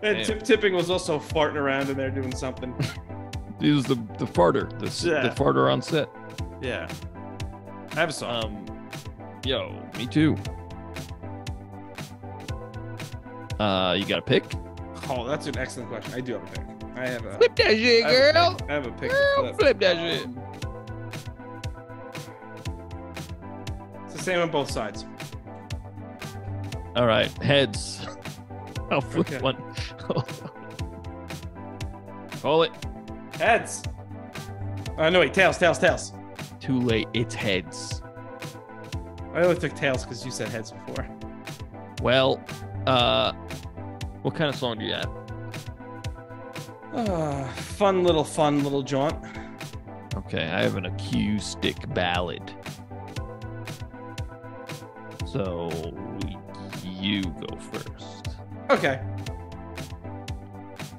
And Tip Tipping was also farting around in there doing something. He was the farter, the farter on set. Yeah. I have a song. Yo, me too. You got a pick? Oh, that's an excellent question. I do have a pick. I have a flip that shit, girl. I have a pick. Flip that shit. It's the same on both sides. All right, heads. I'll flip one. Call it. Heads. No, wait, tails. Too late. It's heads. I only took tails because you said heads before. Well, what kind of song do you have? Fun little jaunt. Okay, I have an acoustic ballad. So you go first. Okay.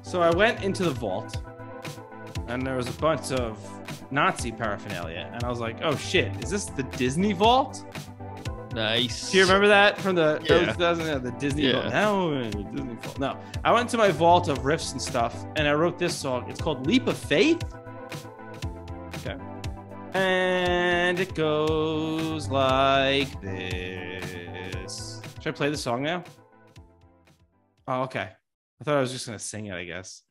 So I went into the vault, and there was a bunch of Nazi paraphernalia, and I was like, "Oh shit, is this the Disney vault?" Nice. Do you remember that from the Yeah. the Disney vault? Now we're in the Disney vault. No, I went to my vault of riffs and stuff, and I wrote this song. It's called "Leap of Faith." Okay. And it goes like this. Should I play the song now? Oh, okay. I thought I was just gonna sing it, I guess.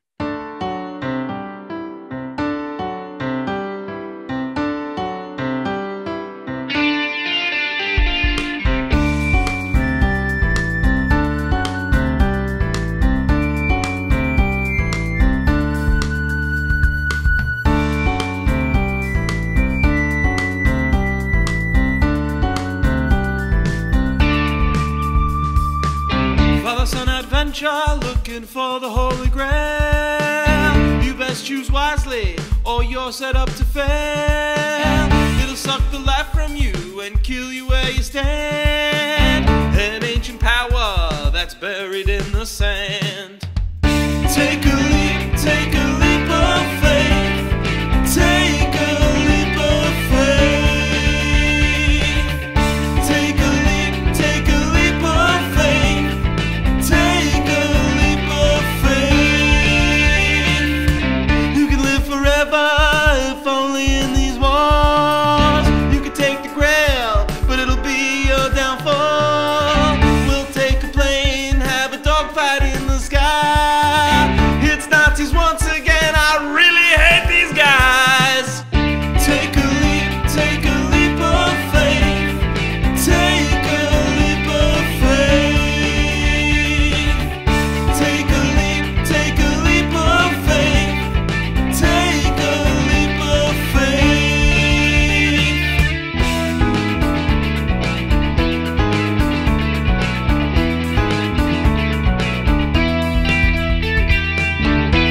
Looking for the Holy Grail. You best choose wisely, or you're set up to fail. It'll suck the life from you and kill you where you stand. An ancient power that's buried in the sand. Take a leap of faith. Take a leap of faith. Take a leap of faith. Take a leap of faith. sky. It's Nazis once again. I really hate these guys. Take a leap of faith. Take a leap of faith. Take a leap of faith. Take a leap of faith.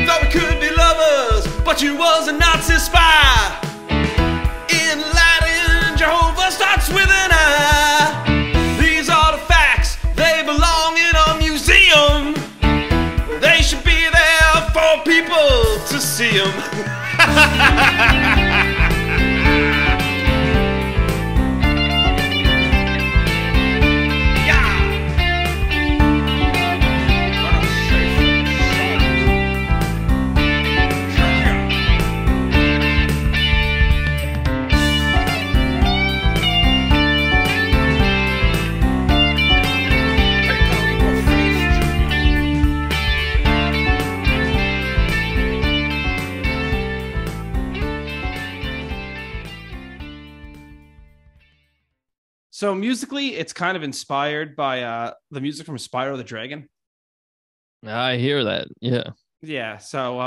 Thought we could be lovers, but you was a Nazi spy. In Latin, Jehovah starts with an I. These artifacts, they belong in a museum. They should be there for people to see them. So musically, it's kind of inspired by the music from Spyro the Dragon. I hear that. Yeah. Yeah. So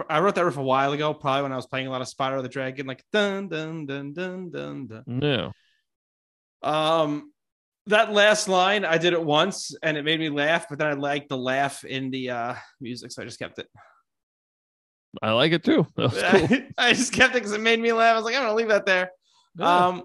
I wrote that riff a while ago, probably when I was playing a lot of Spyro the Dragon, like dun dun dun dun dun dun. No. That last line, I did it once and it made me laugh, but then I liked the laugh in the music, so I just kept it. I like it too. That was cool. I just kept it because it made me laugh. I was like, I'm gonna leave that there. Yeah.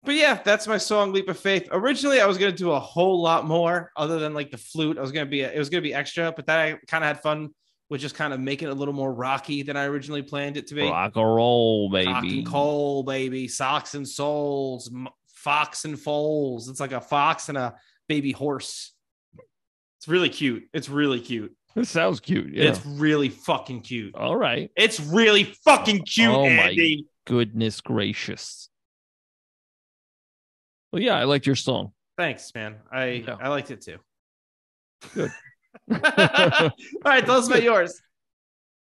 But yeah, that's my song "Leap of Faith." Originally, I was gonna do a whole lot more, other than like the flute. It was gonna be extra, but then I kind of had fun with just kind of making it a little more rocky than I originally planned it to be. Rock and roll, baby. Rock and coal, baby. Socks and souls, fox and foals. It's like a fox and a baby horse. It's really cute. It's really cute. This sounds cute. Yeah. It's really fucking cute. All right. It's really fucking cute, Oh Andy. my goodness gracious. Well, yeah, I liked your song. Thanks, man. I liked it too. Good. All right, tell us about yours.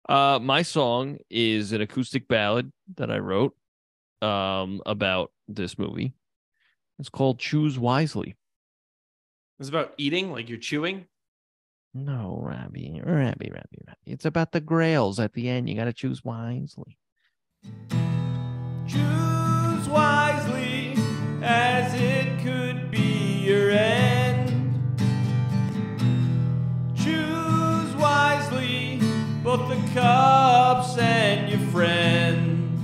My song is an acoustic ballad that I wrote about this movie. It's called Choose Wisely. It's about eating, like you're chewing. No, Robbie. It's about the grails at the end. You got to choose wisely. Choose wisely, as it could be your end. Choose wisely, both the cups and your friend.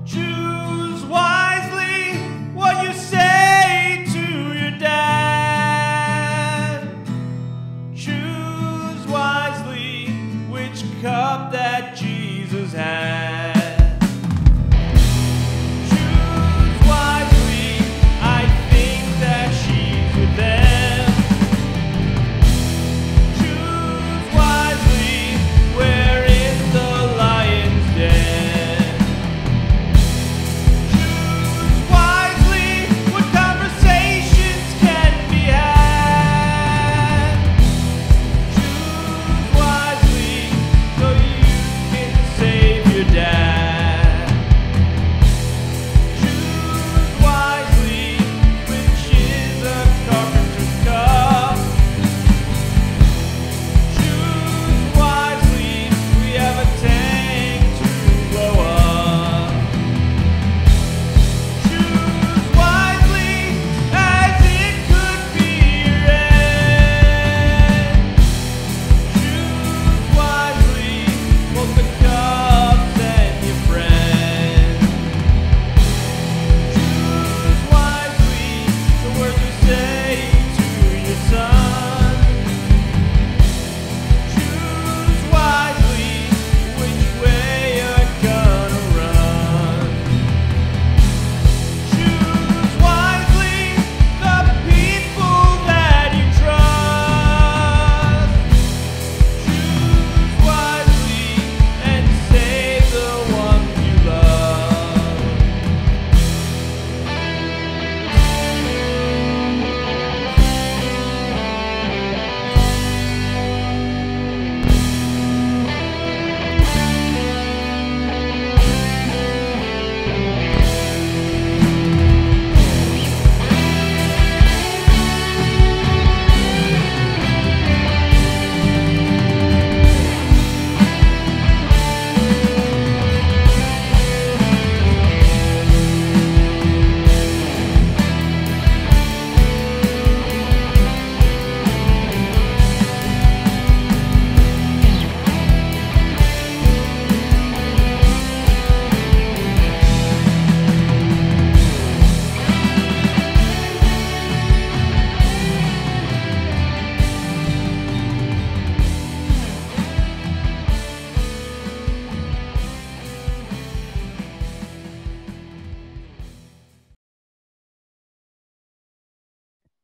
Choose wisely what you say to your dad. Choose wisely which cup that Jesus had. Choose wisely, where is the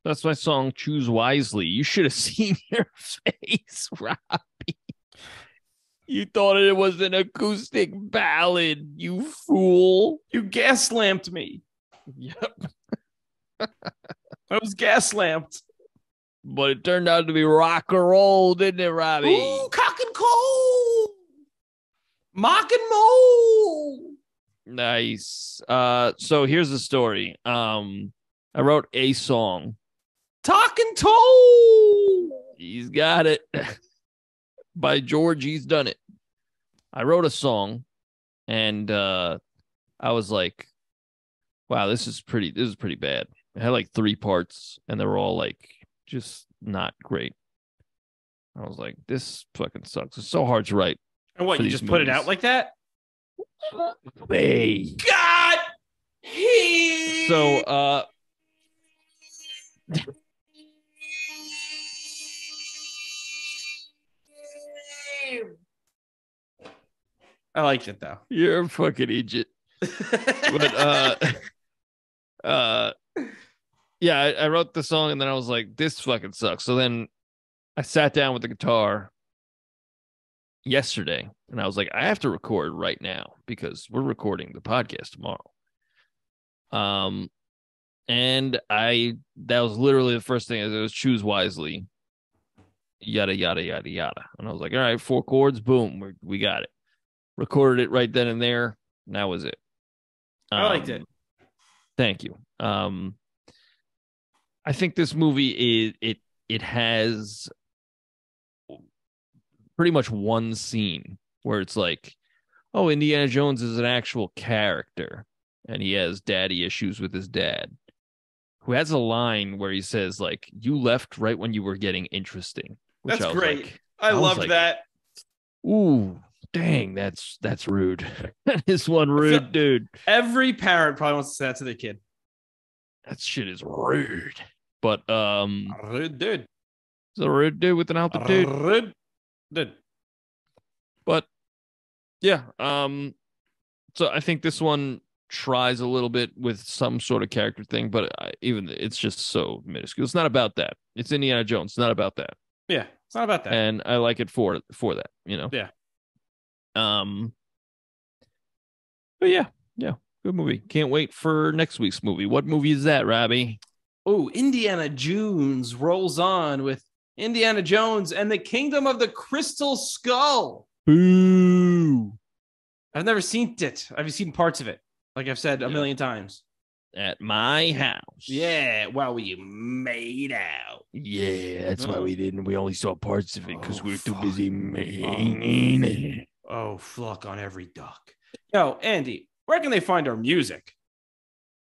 That's my song, Choose Wisely. You should have seen your face, Robbie. You thought it was an acoustic ballad, you fool. You gas-lamped me. Yep. I was gas-lamped. But it turned out to be rock and roll, didn't it, Robbie? Ooh, cock and coal. Mock and mole. Nice. So here's the story. I wrote a song. Talk and toe. He's got it. By George, he's done it. I wrote a song, and I was like, wow, this is pretty bad. It had like 3 parts, and they were all like just not great. I was like, this fucking sucks. It's so hard to write. And what, you just put it out like that? Hey. God! So, I liked it, though. you're a fucking idiot. But, yeah, I wrote the song, and then I was like, this fucking sucks. So then I sat down with the guitar yesterday, and I was like, I have to record right now because we're recording the podcast tomorrow. And that was literally the first thing. It was Choose Wisely, yada yada yada yada, and I was like, all right, 4 chords, boom, we got it. Recorded it right then and there, and that was it. I liked it. Thank you. I think this movie it has pretty much one scene where it's like, oh, Indiana Jones is an actual character, and he has daddy issues with his dad, who has a line where he says, like, you left right when you were getting interesting. That's great. Like, I loved like, that. Ooh, dang, that's rude. That is one rude dude. Every parent probably wants to say that to their kid. That shit is rude. But rude dude. It's a rude dude with an altitude. Rude dude. But yeah, so I think this one tries a little bit with some sort of character thing, but even it's just so minuscule. It's not about that. It's Indiana Jones. It's not about that. Yeah, it's not about that. And I like it for that, you know. Yeah. But yeah, good movie. Can't wait for next week's movie. What movie is that, Robbie? Oh, Indiana Jones rolls on with Indiana Jones and the Kingdom of the Crystal Skull. Boo! I've never seen it. I've seen parts of it, like I've said a million times. At my house. Yeah, while we made out. Yeah, that's why we didn't. We only saw parts of it because we were too busy making it. Oh, fluck on every duck. Yo, Andy, where can they find our music?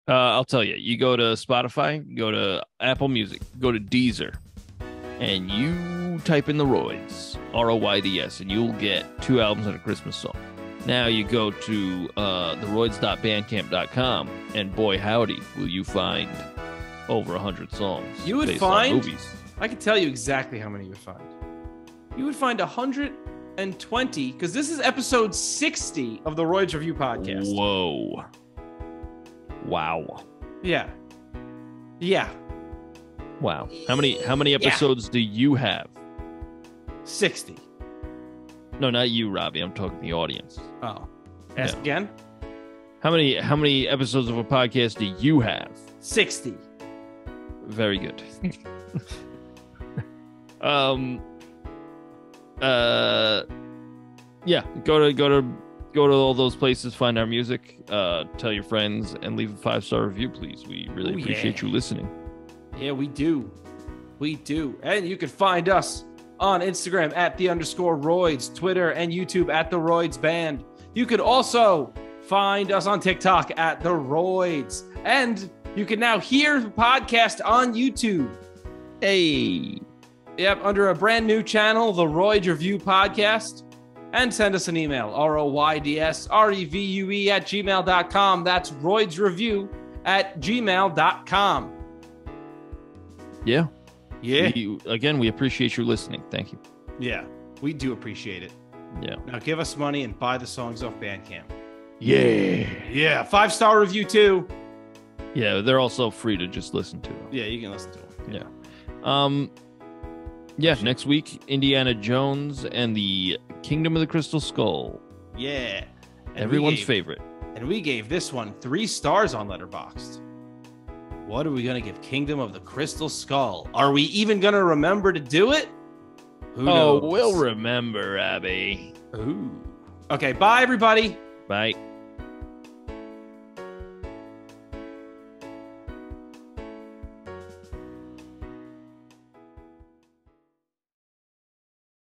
I'll tell you. You go to Spotify, go to Apple Music, go to Deezer, and you type in the Royds, Royds, and you'll get 2 albums and a Christmas song. Now you go to theroyds.bandcamp.com, and boy howdy, will you find over 100 songs. You would find movies. I can tell you exactly how many you would find. You would find 120, because this is episode 60 of the Royds Revue podcast. Whoa. Wow. Yeah. Wow. How many episodes do you have? 60. No, not you, Robbie. I'm talking the audience. Oh. Ask again? How many episodes of a podcast do you have? 60. Very good. Yeah, go to all those places, find our music, tell your friends, and leave a 5-star review, please. We really appreciate you listening. Yeah, we do. And you can find us on Instagram at @the_Royds, Twitter and YouTube at the Royds Band. You could also find us on TikTok at the Royds, and you can now hear the podcast on YouTube. Hey, yep, under a brand new channel, the Royds Revue Podcast, and send us an email, ROYDSREVUE @gmail.com. That's roydsreview @gmail.com. Yeah. Yeah. We appreciate you listening. Thank you. Yeah, we do appreciate it. Yeah. Now give us money and buy the songs off Bandcamp. Yeah. Yeah. 5-star review too. Yeah, they're also free to just listen to. Yeah, you can listen to them. Yeah, next week, Indiana Jones and the Kingdom of the Crystal Skull. Yeah. And Everyone's favorite. And we gave this one 3 stars on Letterboxd. What are we going to give Kingdom of the Crystal Skull? Are we even going to remember to do it? Who knows? We'll remember, Abby. Ooh. Okay, bye, everybody. Bye.